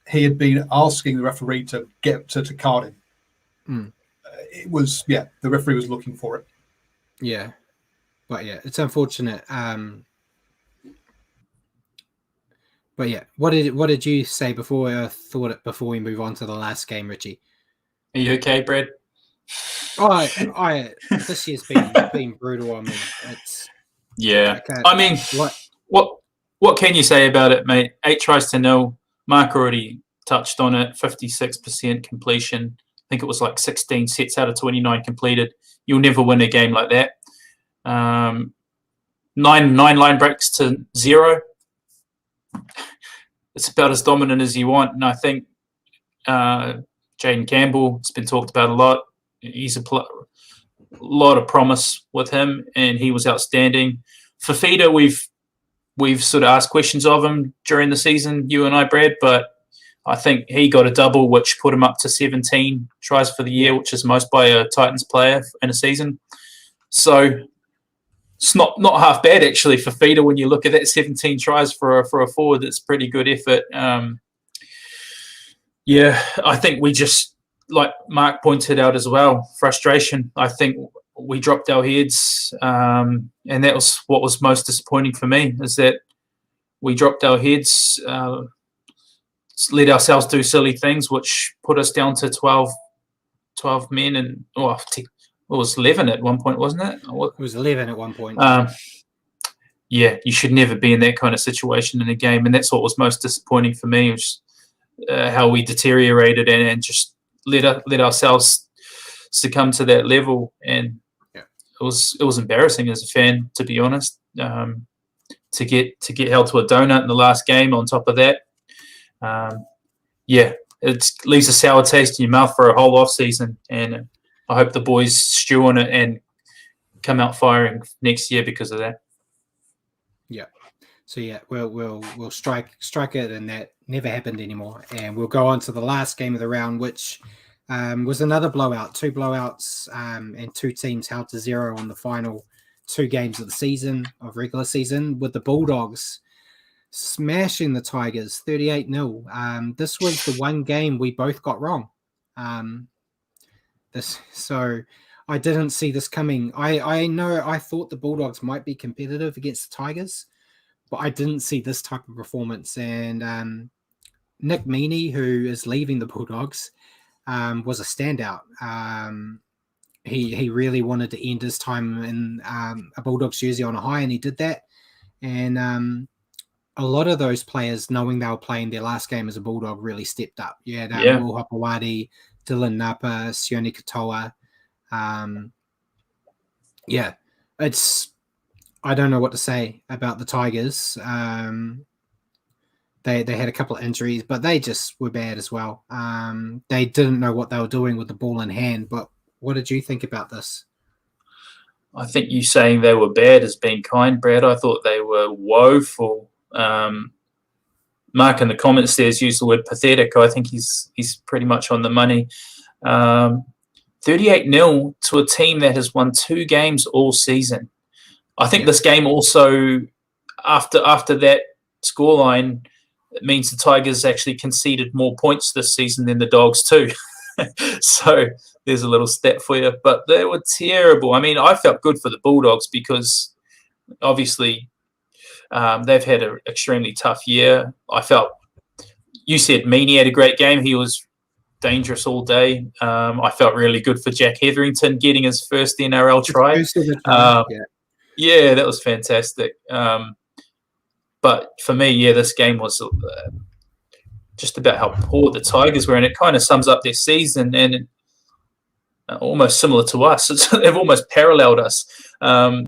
he had been asking the referee to get to card him, it was the referee was looking for it. Yeah, but yeah, it's unfortunate. But yeah, what did you say before we move on to the last game, Richie? Are you okay, Brad? This year's been brutal on me. I mean, what can you say about it, mate? 8 tries to 0. Mark already touched on it. 56% completion. I think it was like 16 sets out of 29 completed. You'll never win a game like that. 9 line breaks to 0. It's about as dominant as you want. And I think Jaden Campbell, it's been talked about a lot. He's a lot of promise with him, and he was outstanding. Fafita, we've sort of asked questions of him during the season, you and I, Brad, but I think he got a double, which put him up to 17 tries for the year, which is most by a Titans player in a season. So it's not half bad, actually, for Fafita when you look at that 17 tries for a forward. That's pretty good effort. I think we just, like Mark pointed out as well, frustration. I think we dropped our heads, and that was what was most disappointing for me, is that we dropped our heads, let ourselves do silly things, which put us down to 12 men, and it was 11 at one point, wasn't it? It was 11 at one point. You should never be in that kind of situation in a game, and that's what was most disappointing for me, was how we deteriorated and just let ourselves succumb to that level. And it was embarrassing as a fan, to be honest, to get held to a donut in the last game. On top of that, it leaves a sour taste in your mouth for a whole off season, and I hope the boys stew on it and come out firing next year because of that. Yeah. So yeah, we'll strike it, and that never happened anymore. And we'll go on to the last game of the round, which was another blowout, 2 blowouts, and 2 teams held to 0 on the final 2 games of the season, of regular season, with the Bulldogs smashing the Tigers 38-0. This was the one game we both got wrong. So I didn't see this coming. I know I thought the Bulldogs might be competitive against the Tigers, but I didn't see this type of performance. And Nick Meaney, who is leaving the Bulldogs, was a standout. He really wanted to end his time in a Bulldogs jersey on a high, and he did that. And a lot of those players, knowing they were playing their last game as a Bulldog, really stepped up. You had Will Hopewadi, Dylan Napa, Sione Katoa. I don't know what to say about the Tigers. They had a couple of injuries, but they just were bad as well. They didn't know what they were doing with the ball in hand. But what did you think about this? I think you saying they were bad has been kind, Brad. I thought they were woeful. Mark in the comments there has used the word pathetic. I think he's pretty much on the money. 38-0 to a team that has won 2 games all season. I think this game also, after that scoreline, it means the Tigers actually conceded more points this season than the Dogs too. So there's a little stat for you. But they were terrible. I mean, I felt good for the Bulldogs because obviously they've had an extremely tough year. I felt, you said Meaney had a great game. He was dangerous all day. I felt really good for Jack Hetherington getting his first NRL try. Yeah, that was fantastic. But for me, this game was just about how poor the Tigers were, and it kind of sums up their season, and almost similar to us. They've almost paralleled us. They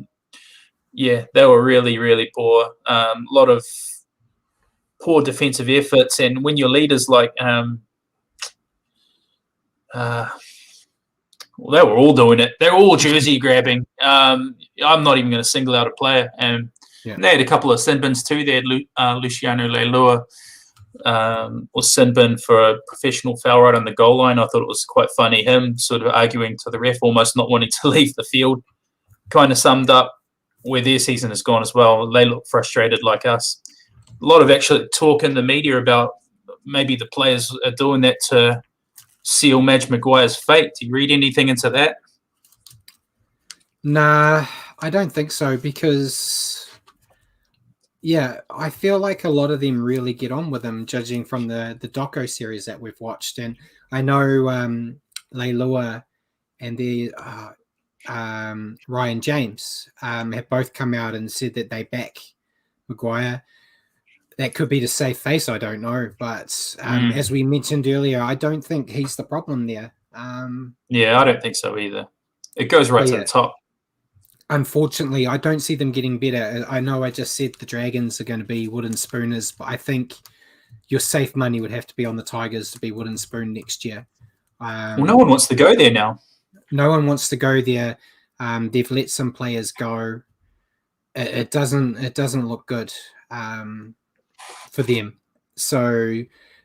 were really, really poor. A lot of poor defensive efforts, and when your leaders like they were all doing it. They're all jersey grabbing. I'm not even going to single out a player. And they had a couple of sin bins too. They had Luciano Leilua was sin bin for a professional foul right on the goal line. I thought it was quite funny. Him sort of arguing to the ref, almost not wanting to leave the field. Kind of summed up where their season has gone as well. They look frustrated like us. A lot of actually talk in the media about maybe the players are doing that to seal Madge Maguire's fate. Do you read anything into that? Nah, I don't think so, because I feel like a lot of them really get on with him, judging from the doco series that we've watched. And I know Leilua and the Ryan James have both come out and said that they back Maguire. That could be to save face, I don't know. But as we mentioned earlier, I don't think he's the problem there. I don't think so either. It goes right to the top. Unfortunately, I don't see them getting better. I know I just said the Dragons are going to be wooden spooners, but I think your safe money would have to be on the Tigers to be wooden spoon next year. Well, no one wants to go there now. No one wants to go there. They've let some players go. It doesn't look good for them. So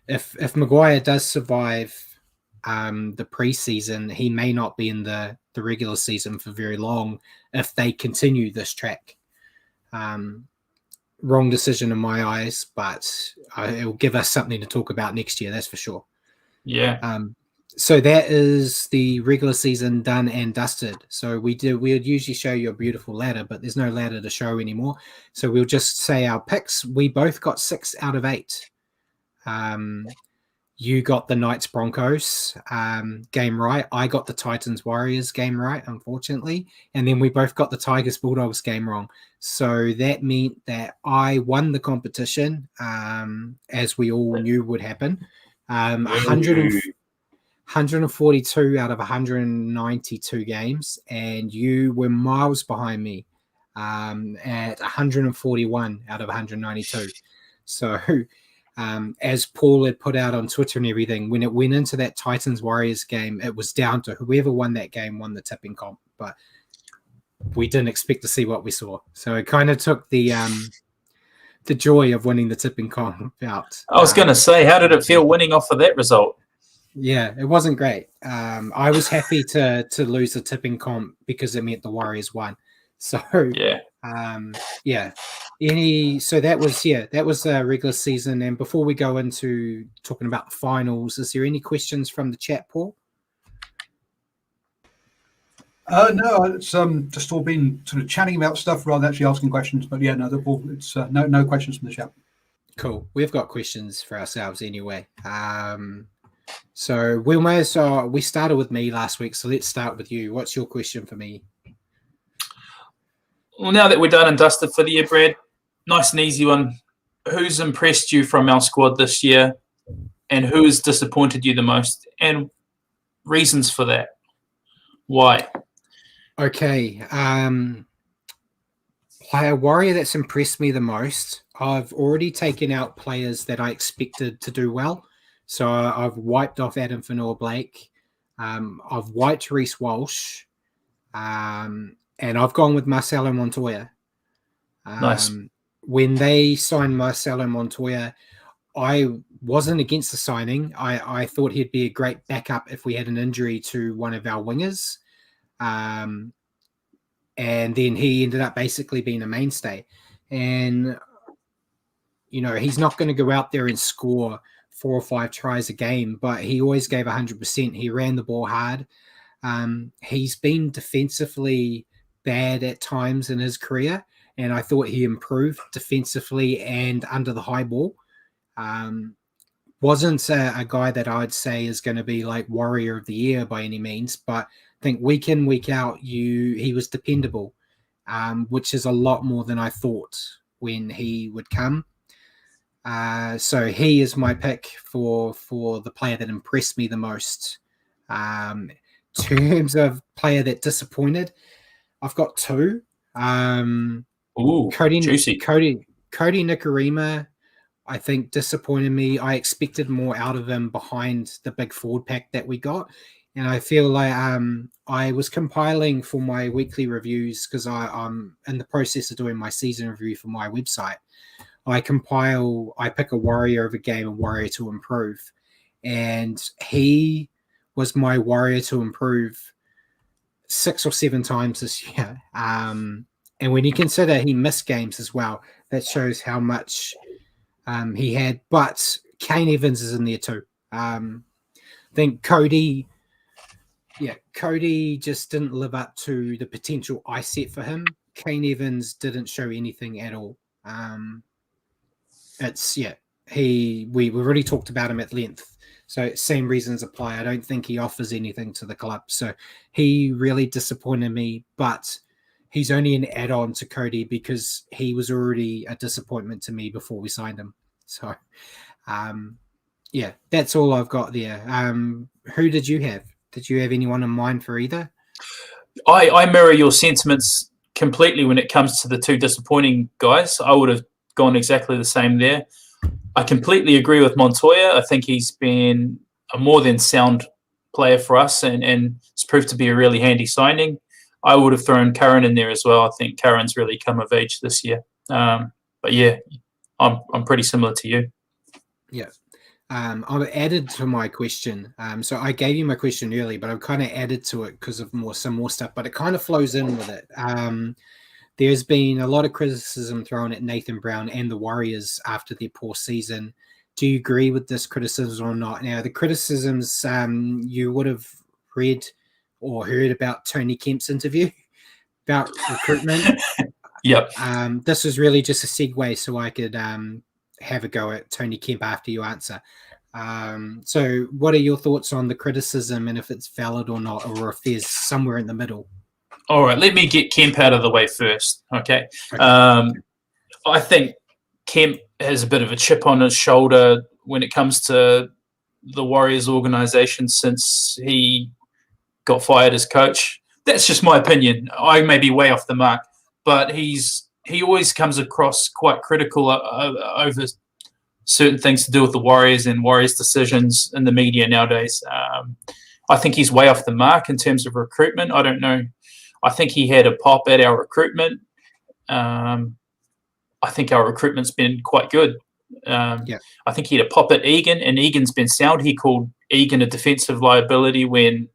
if Maguire does survive the preseason, he may not be in the regular season for very long if they continue this track. Wrong decision in my eyes, but it will give us something to talk about next year, that's for sure. So that is the regular season done and dusted. So we would usually show you a beautiful ladder, but there's no ladder to show anymore. So we'll just say our picks. We both got 6 out of 8. You got the Knights Broncos game right. I got the Titans Warriors game right, unfortunately. And then we both got the Tigers Bulldogs game wrong. So that meant that I won the competition, as we all knew would happen. 142 out of 192 games, and you were miles behind me at 141 out of 192. So as Paul had put out on Twitter and everything, when it went into that Titans-Warriors game, it was down to whoever won that game won the tipping comp, but we didn't expect to see what we saw. So it kind of took the the joy of winning the tipping comp out. I was going to say, how did it feel winning off of that result? Yeah, it wasn't great. I was happy to lose the tipping comp because it meant the Warriors won. So Yeah. yeah. So that was the regular season. And before we go into talking about the finals, is there any questions from the chat, Paul? No, it's just all been sort of chatting about stuff rather than actually asking questions. But yeah, no, it's no questions from the chat. Cool. We've got questions for ourselves anyway. So we started with me last week, so let's start with you. What's your question for me? Well, now that we're done and dusted for the year, Brad, nice and easy one. Who's impressed you from our squad this year, and who has disappointed you the most, and reasons for that? Why? Okay. Player warrior that's impressed me the most. I've already taken out players that I expected to do well. So I've wiped off Adam Fanor-Blake. I've wiped Reece Walsh. And I've gone with Marcelo Montoya. Nice. When they signed Marcelo Montoya, I wasn't against the signing. I thought he'd be a great backup if we had an injury to one of our wingers. And then he ended up basically being a mainstay. And, he's not going to go out there and score 4 or 5 tries a game, but he always gave 100%. He ran the ball hard. He's been defensively bad at times in his career, and I thought he improved defensively and under the high ball. Wasn't a guy that I'd say is going to be like Warrior of the Year by any means, but I think week in, week out, he was dependable, which is a lot more than I thought when he would come. So he is my pick for the player that impressed me the most. In terms of player that disappointed, I've got 2. Juicy. Cody Nikorima, I think, disappointed me. I expected more out of him behind the big forward pack that we got. And I feel like I was compiling for my weekly reviews because I'm in the process of doing my season review for my website. I pick a warrior of a game, a warrior to improve. And he was my warrior to improve 6 or 7 times this year. And when you consider he missed games as well, that shows how much he had. But Kane Evans is in there too. I think Cody just didn't live up to the potential I set for him. Kane Evans didn't show anything at all. We've already talked about him at length. So same reasons apply. I don't think he offers anything to the club. So he really disappointed me, but he's only an add-on to Cody because he was already a disappointment to me before we signed him. So, that's all I've got there. Who did you have? Did you have anyone in mind for either? I mirror your sentiments completely when it comes to the 2 disappointing guys. I would have gone exactly the same there. I completely agree with Montoya. I think he's been a more than sound player for us and it's proved to be a really handy signing. I would have thrown Curran in there as well. I think Curran's really come of age this year. But yeah, I'm pretty similar to you. Yeah. I've added to my question. So I gave you my question early, but I've kind of added to it because of some more stuff, but it kind of flows in with it. There's been a lot of criticism thrown at Nathan Brown and the Warriors after their poor season. Do you agree with this criticism or not? Now, the criticisms, you would have read or heard about Tony Kemp's interview about recruitment. Yep. This was really just a segue so I could have a go at Tony Kemp after you answer. So what are your thoughts on the criticism and if it's valid or not, or if there's somewhere in the middle? All right, let me get Kemp out of the way first, okay? I think Kemp has a bit of a chip on his shoulder when it comes to the Warriors organization since he got fired as coach. That's just my opinion. I may be way off the mark, but he always comes across quite critical over certain things to do with the Warriors and Warriors decisions in the media nowadays. I think he's way off the mark in terms of recruitment. I don't know. I think he had a pop at our recruitment. I think our recruitment's been quite good. Yeah. I think he had a pop at Egan, and Egan's been sound. He called Egan a defensive liability when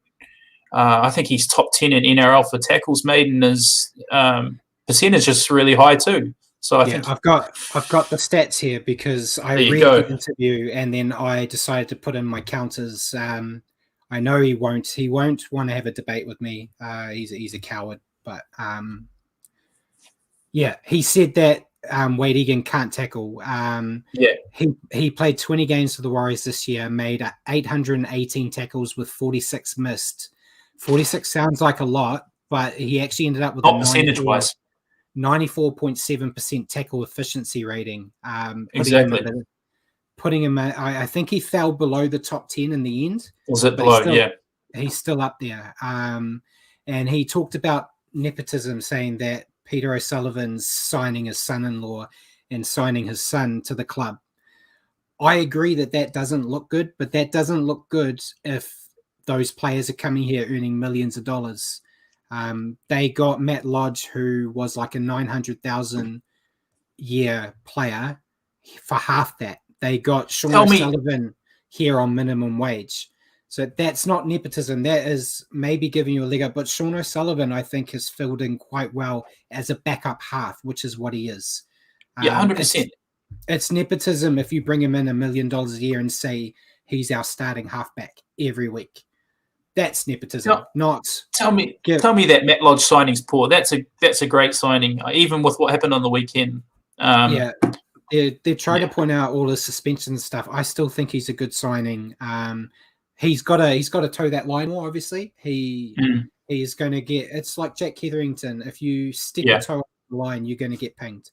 I think he's top 10 in NRL for tackles made, and his percentage is really high too. So I think I've got the stats here because I There you read go. the interview and then I decided to put in my counters. I know he won't want to have a debate with me. He's a coward, but he said that Wade Egan can't tackle. He played 20 games for the Warriors this year, made 818 tackles with 46 missed. 46 sounds like a lot, but he actually ended up with not percentage-wise. 94.7% tackle efficiency rating. Exactly. Putting him I think he fell below the top 10 in the end. Was it below? He's still up there. And he talked about nepotism, saying that Peter O'Sullivan's signing his son-in-law and signing his son to the club. I agree that doesn't look good, but that doesn't look good if those players are coming here earning millions of dollars. They got Matt Lodge, who was like a 900,000 year player, for half that. They got Sean O'Sullivan here on minimum wage. So that's not nepotism. That is maybe giving you a leg up. But Sean O'Sullivan, I think, has filled in quite well as a backup half, which is what he is. 100%. It's nepotism if you bring him in $1 million a year and say he's our starting halfback every week. That's nepotism. Tell me that Matt Lodge signing's poor. That's a great signing, even with what happened on the weekend. They try to point out all the suspension stuff. I still think he's a good signing. He's got to toe that line more. Obviously, he's going to get. It's like Jack Hetherington. If you stick a toe on the line, you're going to get pinged.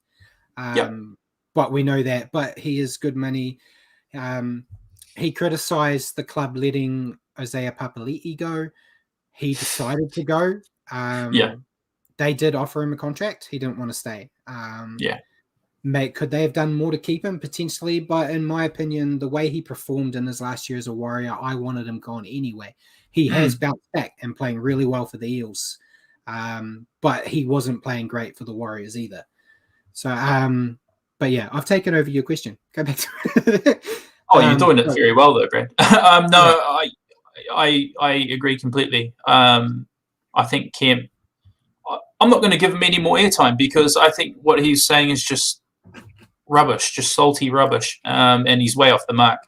But we know that. But he is good money. He criticised the club letting Isaiah Papali'i go. He decided to go. They did offer him a contract. He didn't want to stay. Mate, could they have done more to keep him? Potentially, but in my opinion, the way he performed in his last year as a Warrior, I wanted him gone anyway. He has bounced back and playing really well for the Eels, but he wasn't playing great for the Warriors either. So, but yeah, I've taken over your question. Go back to it. You're doing it very well though, Brad. I agree completely. I think Kemp, I'm not going to give him any more airtime because I think what he's saying is just rubbish, just salty rubbish, and he's way off the mark.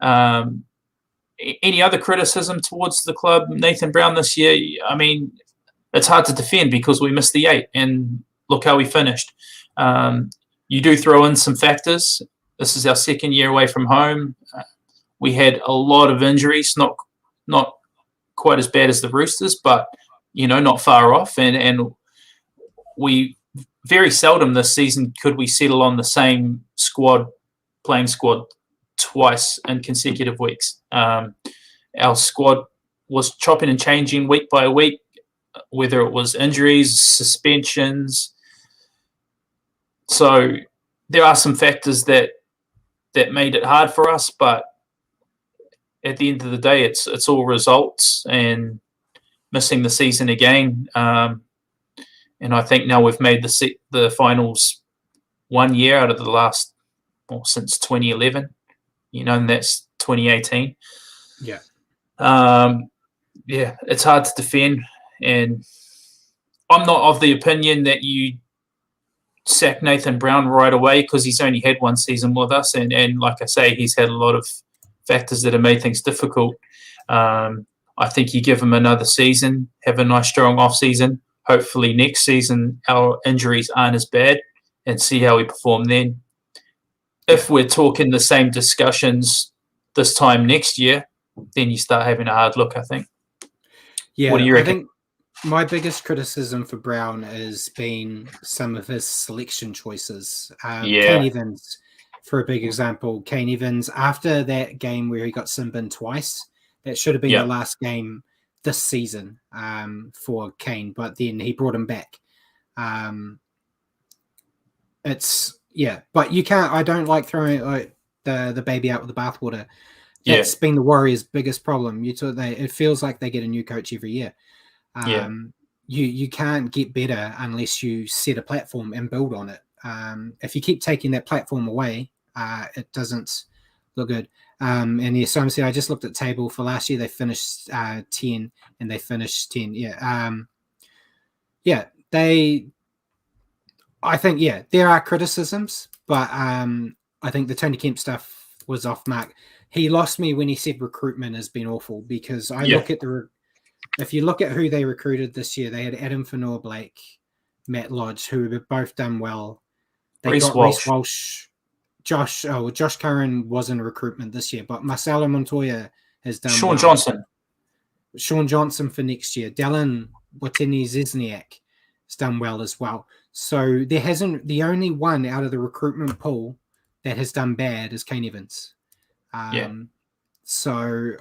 Any other criticism towards the club, Nathan Brown, this year? I mean, it's hard to defend because we missed the 8, and look how we finished. You do throw in some factors. This is our second year away from home. We had a lot of injuries, not quite as bad as the Roosters, but not far off. And we very seldom this season could we settle on the same playing squad twice in consecutive weeks. Our squad was chopping and changing week by week, whether it was injuries, suspensions. So there are some factors that made it hard for us, but at the end of the day, it's all results and missing the season again. And I think now we've made the finals 1 year out of the last, since 2011, and that's 2018. Yeah. It's hard to defend. And I'm not of the opinion that you sack Nathan Brown right away because he's only had one season with us. And like I say, he's had a lot of factors that have made things difficult. I think you give him another season, have a nice strong off season. Hopefully next season our injuries aren't as bad and see how we perform then. If we're talking the same discussions this time next year, then you start having a hard look, I think. Yeah, what do you reckon? I think my biggest criticism for Brown has been some of his selection choices. Kane Evans, for a big example. Kane Evans, after that game where he got sin-binned twice, that should have been the last game this season for Kane, but then he brought him back. But you can't. I don't like throwing the baby out with the bathwater. That's been the Warriors' biggest problem. It feels like they get a new coach every year. You can't get better unless you set a platform and build on it. if you keep taking that platform away, it doesn't look good. And yeah, so I just looked at the table for last year. They finished 10, and they finished 10. Yeah, I think there are criticisms, but I think the Tony Kemp stuff was off mark. He lost me when he said recruitment has been awful, because I look at if you look at who they recruited this year, they had Adam Fanor-Blake, Matt Lodge, who have both done well. They got Reece Walsh. Josh Curran was in recruitment this year, but Marcelo Montoya has done Sean well. Sean Johnson for next year. Dallin Watene-Zizniak has done well as well. So the only one out of the recruitment pool that has done bad is Kane Evans. So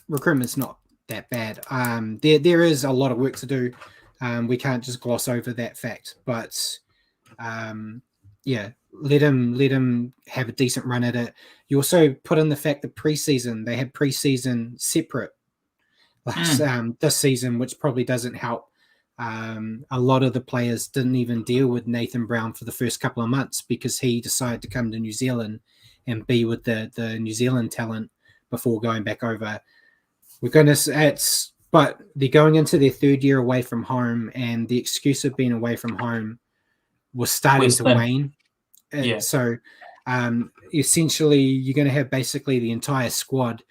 recruitment's not that bad. There is a lot of work to do. We can't just gloss over that fact, but let him have a decent run at it. You also put in the fact that they had preseason separate this season, which probably doesn't help. A lot of the players didn't even deal with Nathan Brown for the first couple of months because he decided to come to New Zealand and be with the New Zealand talent before going back over. But they're going into their third year away from home, and the excuse of being away from home was starting to wane. So essentially, you're going to have basically the entire squad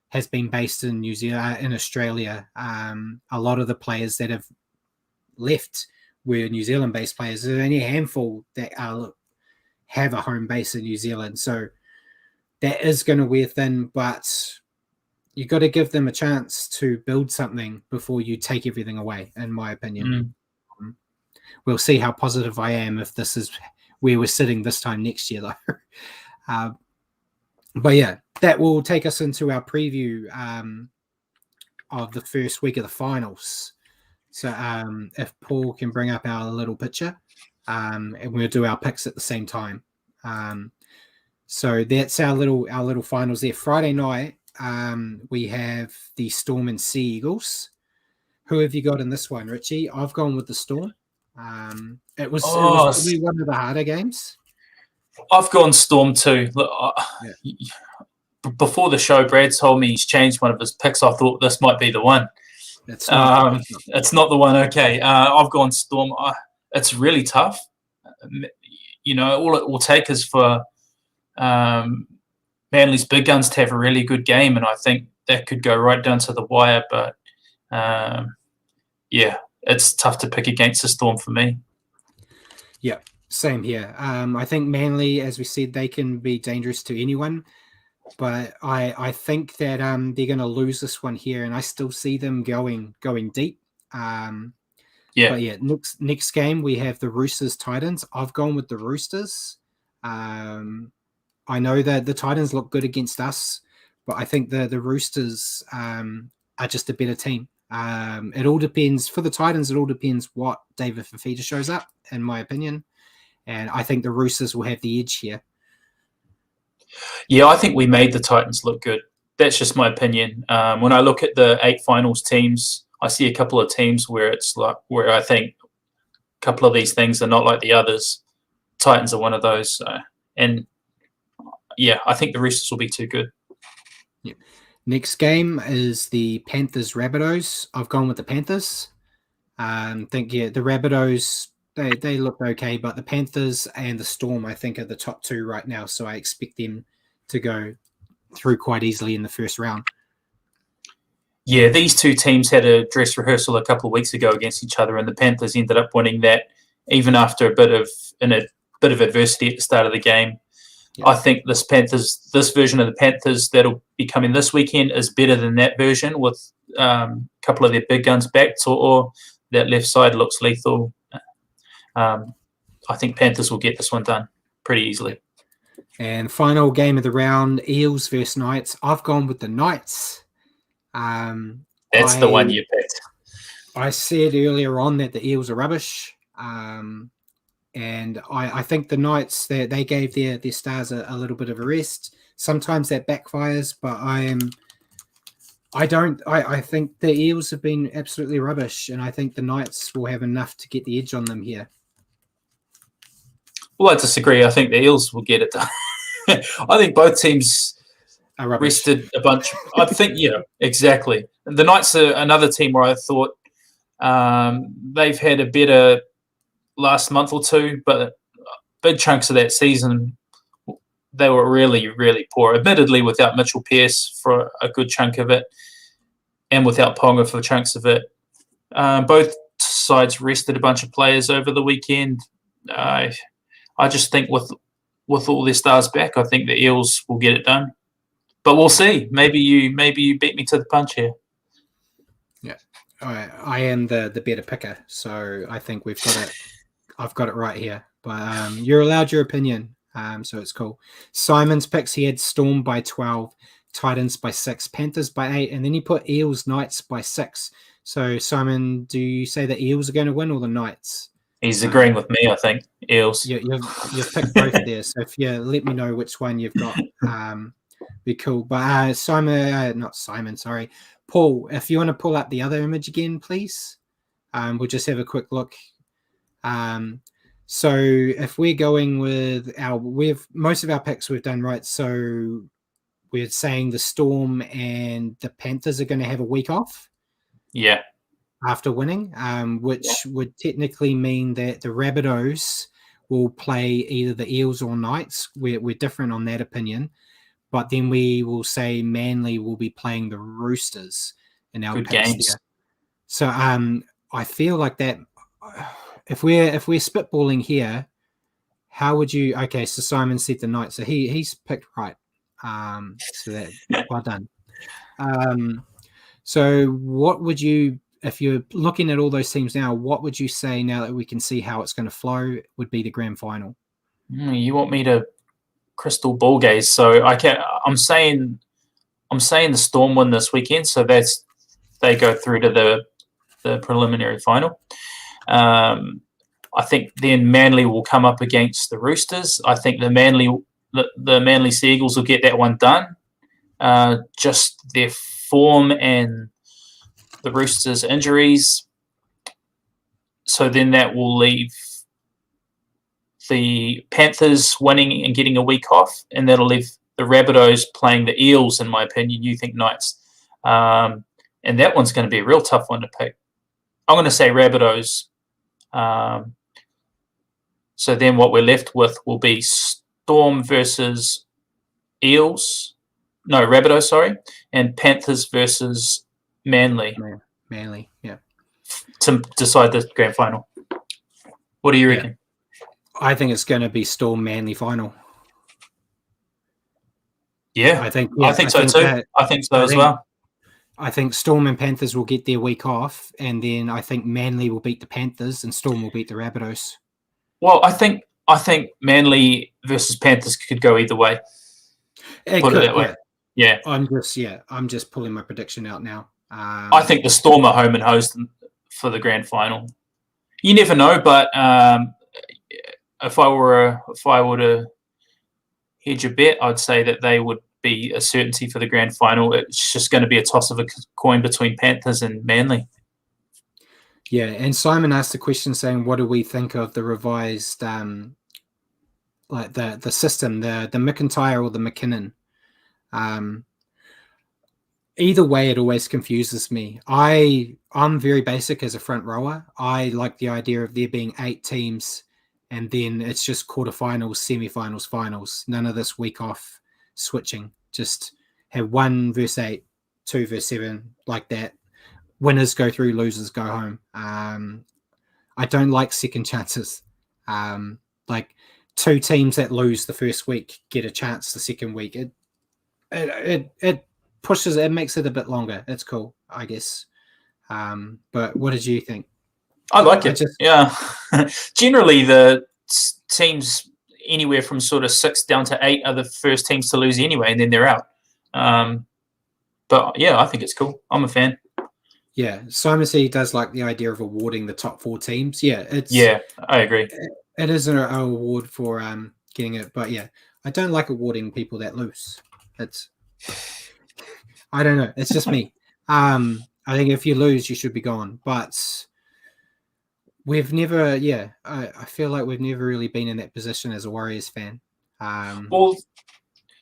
has been based in New Zealand, in Australia. A lot of the players that have left were New Zealand-based players. There's only a handful that have a home base in New Zealand. So that is going to wear thin, but you got to give them a chance to build something before you take everything away, in my opinion. We'll see how positive I am if this is where we're sitting this time next year, though. But yeah, that will take us into our preview of the first week of the finals. So if Paul can bring up our little picture, and we'll do our picks at the same time. So that's our little finals there. Friday night, we have the Storm and Sea Eagles. Who have you got in this one, Richie? I've gone with the Storm. It was probably one of the harder games. I've gone Storm too. Look, before the show, Brad told me he's changed one of his picks. I thought this might be the one. It's not the one. Okay, I've gone Storm. It's really tough. All it will take is for Manly's big guns to have a really good game, and I think that could go right down to the wire. But it's tough to pick against the Storm for me. Yeah, same here. I think Manly, as we said, they can be dangerous to anyone, but I think that they're going to lose this one here, and I still see them going deep. But yeah, next game we have the Roosters Titans. I've gone with the Roosters. I know that the Titans look good against us, but I think the Roosters are just a better team. It all depends for the Titans. It all depends what David Fafita shows up, in my opinion, and I think the Roosters will have the edge here. Yeah, I think we made the Titans look good. That's just my opinion. When I look at the 8 finals teams, I see a couple of teams where I think a couple of these things are not like the others. Titans are one of those, and I think the Roosters will be too good. Yeah. Next game is the Panthers Rabbitohs. I've gone with the Panthers. I think the Rabbitohs they look okay, but the Panthers and the Storm I think are the top 2 right now. So I expect them to go through quite easily in the first round. Yeah, these two teams had a dress rehearsal a couple of weeks ago against each other, and the Panthers ended up winning that even after a bit of adversity at the start of the game. Yeah. I think this version of the Panthers that'll be coming this weekend is better than that version with a couple of their big guns back, or that left side looks lethal. I think Panthers will get this one done pretty easily. And final game of the round, Eels versus Knights. I've gone with the Knights. That's the one you picked. I said earlier on that the Eels are rubbish. And I think the Knights, they gave their stars a little bit of a rest. Sometimes that backfires, but I think the Eels have been absolutely rubbish, and I think the Knights will have enough to get the edge on them here. Well, I disagree. I think the Eels will get it done. I think both teams rested a bunch. I think, exactly. The Knights are another team where I thought they've had a better last month or two, but big chunks of that season, they were really, really poor. Admittedly, without Mitchell Pearce for a good chunk of it, and without Ponga for chunks of it. Both sides rested a bunch of players over the weekend. I just think with all their stars back, I think the Eels will get it done. But we'll see. Maybe you beat me to the punch here. Yeah, I am the better picker, so I think we've got it. I've got it right here. But you're allowed your opinion, so it's cool. Simon's picks, he had Storm by 12, Titans by 6, Panthers by 8, and then he put Eels Knights by 6. So Simon, do you say the Eels are going to win or the Knights? He's agreeing with me, I think. Eels. You've picked both there. So if you let me know which one you've got, be cool. But Paul, if you want to pull up the other image again, please. We'll just have a quick look. So if we're going with most of our picks we've done right. So we're saying the Storm and the Panthers are going to have a week off. Yeah. After winning, which would technically mean that the Rabbitohs will play either the Eels or Knights. We're different on that opinion. But then we will say Manly will be playing the Roosters in our good picks games. there. So I feel like that if we're spitballing here, how would you? Okay, so Simon said the Knights, so he's picked right. So that well done. So what would you, if you're looking at all those teams now, what would you say now that we can see how it's going to flow would be the grand final? You want me to crystal ball gaze? So I'm saying the Storm win this weekend, so they go through to the preliminary final. I think then Manly will come up against the Roosters. I think the Manly Seagulls will get that one done. Just their form and the Roosters' injuries. So then that will leave the Panthers winning and getting a week off, and that'll leave the Rabbitohs playing the Eels, in my opinion. You think Knights. And that one's going to be a real tough one to pick. I'm going to say Rabbitohs. So then what we're left with will be Storm versus Eels. No, Rabbitohs, sorry. And Panthers versus Manly. Manly, yeah. To decide the grand final. What do you reckon? I think it's going to be Storm Manly final. Yeah, I think so too. I think so as well. I think Storm and Panthers will get their week off, and then I think Manly will beat the Panthers and Storm will beat the Rabbitohs. Well, I think Manly versus Panthers could go either way. Put it that way. Yeah. I'm just pulling my prediction out now. I think the Storm are home and host for the grand final. You never know, but if I were to hedge a bet, I'd say that they would be a certainty for the grand final. It's just going to be a toss of a coin between Panthers and Manly. Yeah, and Simon asked a question saying, "What do we think of the revised, like the system, the McIntyre or the McKinnon?" Either way, it always confuses me. I'm very basic as a front rower. I like the idea of there being 8 teams, and then it's just quarterfinals, semifinals, finals. None of this week off switching. Just have 1 versus 8, 2 versus 7, like that. Winners go through, losers go home. I don't like second chances. Like 2 teams that lose the first week get a chance the second week. It pushes it, makes it a bit longer. It's cool, I guess. But what did you think? I like it. Yeah. Generally, the teams anywhere from sort of 6 down to 8 are the first teams to lose anyway, and then they're out. But yeah, I think it's cool. I'm a fan. Yeah, Simon C does like the idea of awarding the top 4 teams. Yeah, I agree. It is an award for getting it, but yeah, I don't like awarding people that lose. I don't know. It's just me. I think if you lose, you should be gone. But we've never, I feel like we've never really been in that position as a Warriors fan. Well,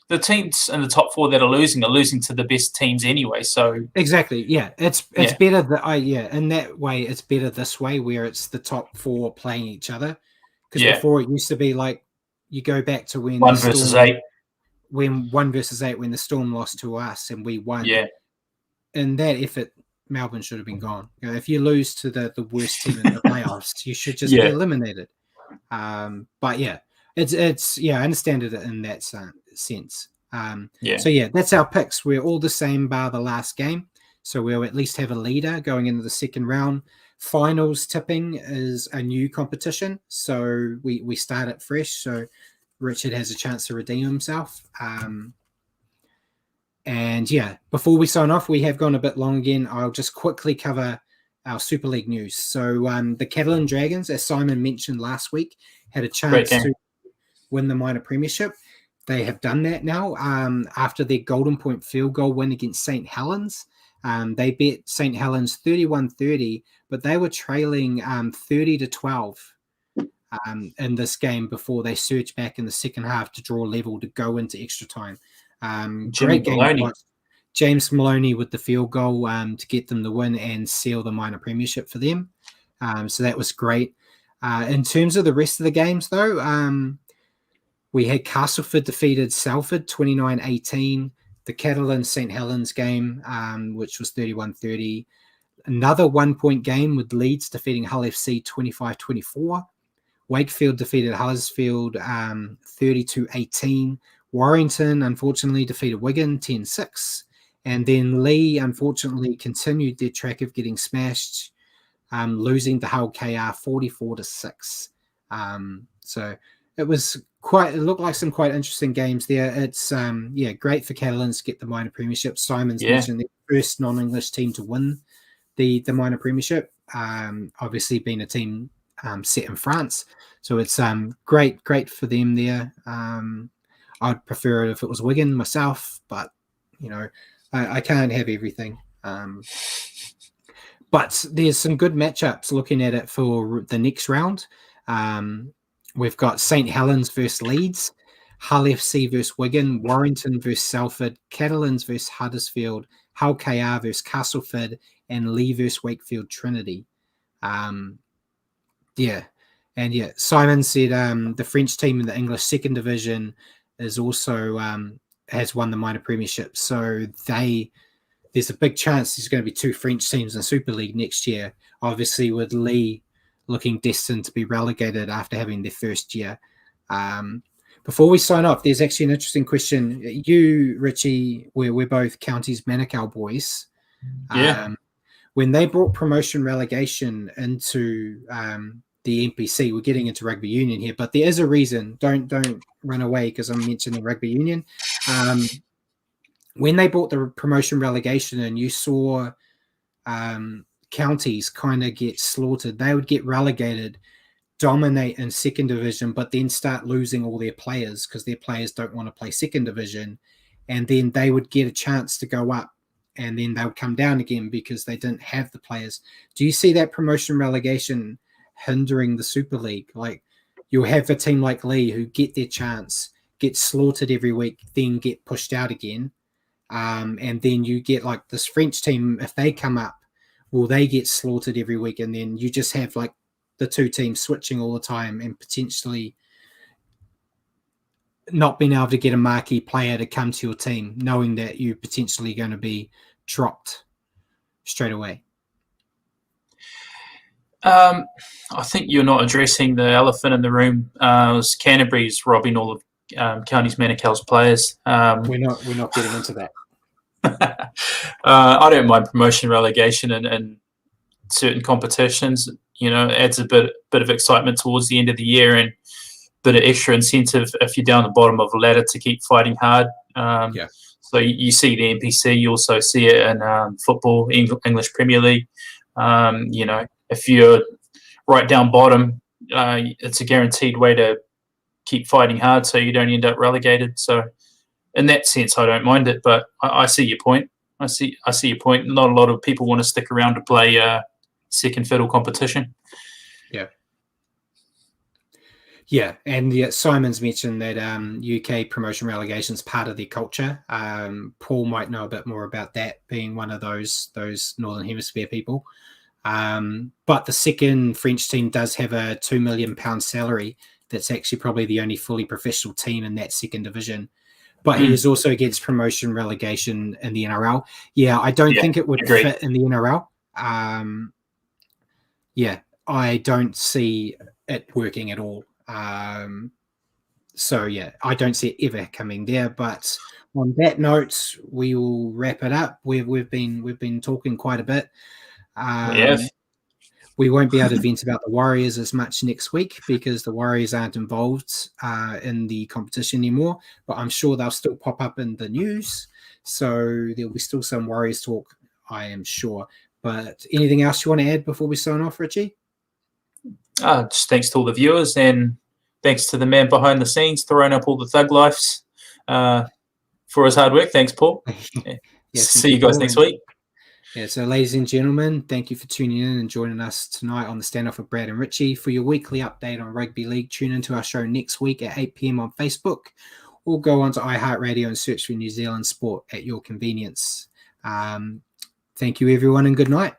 the teams in the top four that are losing to the best teams anyway. So exactly, yeah, it's Yeah. better that in that way it's better this way where it's the top four playing each other, because Yeah. before it used to be like you go back to when 1 versus 8. when 1 versus 8 when the Storm lost to us and we won. Yeah. In that effort, Melbourne should have been gone. You know, if you lose to the worst team in the playoffs, you should just be eliminated. But yeah, it's I understand it in that sense. So yeah, that's our picks. We're all the same bar the last game. So we'll at least have a leader going into the second round. Finals tipping is a new competition, so we start it fresh. So Richard has a chance to redeem himself. And yeah, before we sign off, we have gone a bit long again. I'll just quickly cover our Super League news. So the Catalan Dragons, as Simon mentioned last week, had a chance to win the minor premiership. They have done that now after their Golden Point field goal win against St. Helens. They beat St. Helens 31-30, but they were trailing 30-12 in this game before they surged back in the second half to draw level to go into extra time. Great game to watch. James Maloney with the field goal to get them the win and seal the minor premiership for them. So that was great. In terms of the rest of the games, though, we had Castleford defeated Salford 29-18. The Catalan St. Helens game, which was 31-30. Another 1-point game with Leeds defeating Hull FC 25-24. Wakefield defeated Huddersfield 30-18. Warrington, unfortunately, defeated Wigan 10-6. And then Lee, unfortunately, continued their track of getting smashed, losing to Hull KR 44-6. So it looked like some quite interesting games there. It's, great for Catalans to get the minor premiership. Simon's mentioned the first non-English team to win the minor premiership, obviously being a team set in France. So it's great for them there. I'd prefer it if it was Wigan myself, but I can't have everything. But there's some good matchups looking at it for the next round. We've got St. Helens versus Leeds, Hull FC versus Wigan, Warrington versus Salford, Catalans versus Huddersfield, Hull KR versus Castleford, and Lee versus Wakefield Trinity. Simon said the French team in the English second division is also has won the minor premiership. So there's a big chance there's going to be 2 French teams in Super League next year, obviously with Lee looking destined to be relegated after having their first year. Before we sign off, there's actually an interesting question. You, Richie, we're both Counties Manukau boys. Yeah. When they brought promotion relegation into the NPC, we're getting into rugby union here, but there is a reason. Don't run away because I'm mentioning rugby union. When they brought the promotion relegation in, you saw counties kind of get slaughtered. They would get relegated, dominate in second division, but then start losing all their players because their players don't want to play second division, and then they would get a chance to go up, and then they would come down again because they didn't have the players. Do you see that promotion relegation hindering the Super League? Like, you'll have a team like Lee who get their chance, get slaughtered every week, then get pushed out again. And then you get like this French team, if they come up, will they get slaughtered every week? And then you just have like the 2 teams switching all the time and potentially not being able to get a marquee player to come to your team, knowing that you're potentially going to be dropped straight away. I think you're not addressing the elephant in the room. Canterbury's robbing all of Counties Manukau's players. We're not getting into that. I don't mind promotion relegation and certain competitions. Adds a bit of excitement towards the end of the year and a bit of extra incentive if you're down the bottom of the ladder to keep fighting hard. So you see the NPC, you also see it in football, English Premier League. If you're right down bottom, it's a guaranteed way to keep fighting hard so you don't end up relegated. So in that sense, I don't mind it, but I see your point. I see your point. Not a lot of people want to stick around to play second fiddle competition. Yeah, and Simon's mentioned that UK promotion relegation is part of their culture. Paul might know a bit more about that, being one of those Northern Hemisphere people. But the second French team does have a £2 million salary. That's actually probably the only fully professional team in that second division. But he is also against promotion relegation in the NRL. Yeah, I don't think it would fit in the NRL. I don't see it working at all. So yeah, I don't see it ever coming there. But on that note, we will wrap it up. We've been talking quite a bit. We won't be able to vent about the Warriors as much next week because the Warriors aren't involved in the competition anymore. But I'm sure they'll still pop up in the news. So there'll be still some Warriors talk, I am sure. But anything else you want to add before we sign off, Richie? Just thanks to all the viewers and thanks to the man behind the scenes throwing up all the thug lives for his hard work. Thanks, Paul. See you guys next week. Yeah, so ladies and gentlemen, thank you for tuning in and joining us tonight on the Standoff with Brad and Richie. For your weekly update on rugby league, tune into our show next week at 8 p.m. on Facebook, or go onto iHeartRadio and search for New Zealand Sport at your convenience. Thank you, everyone, and good night.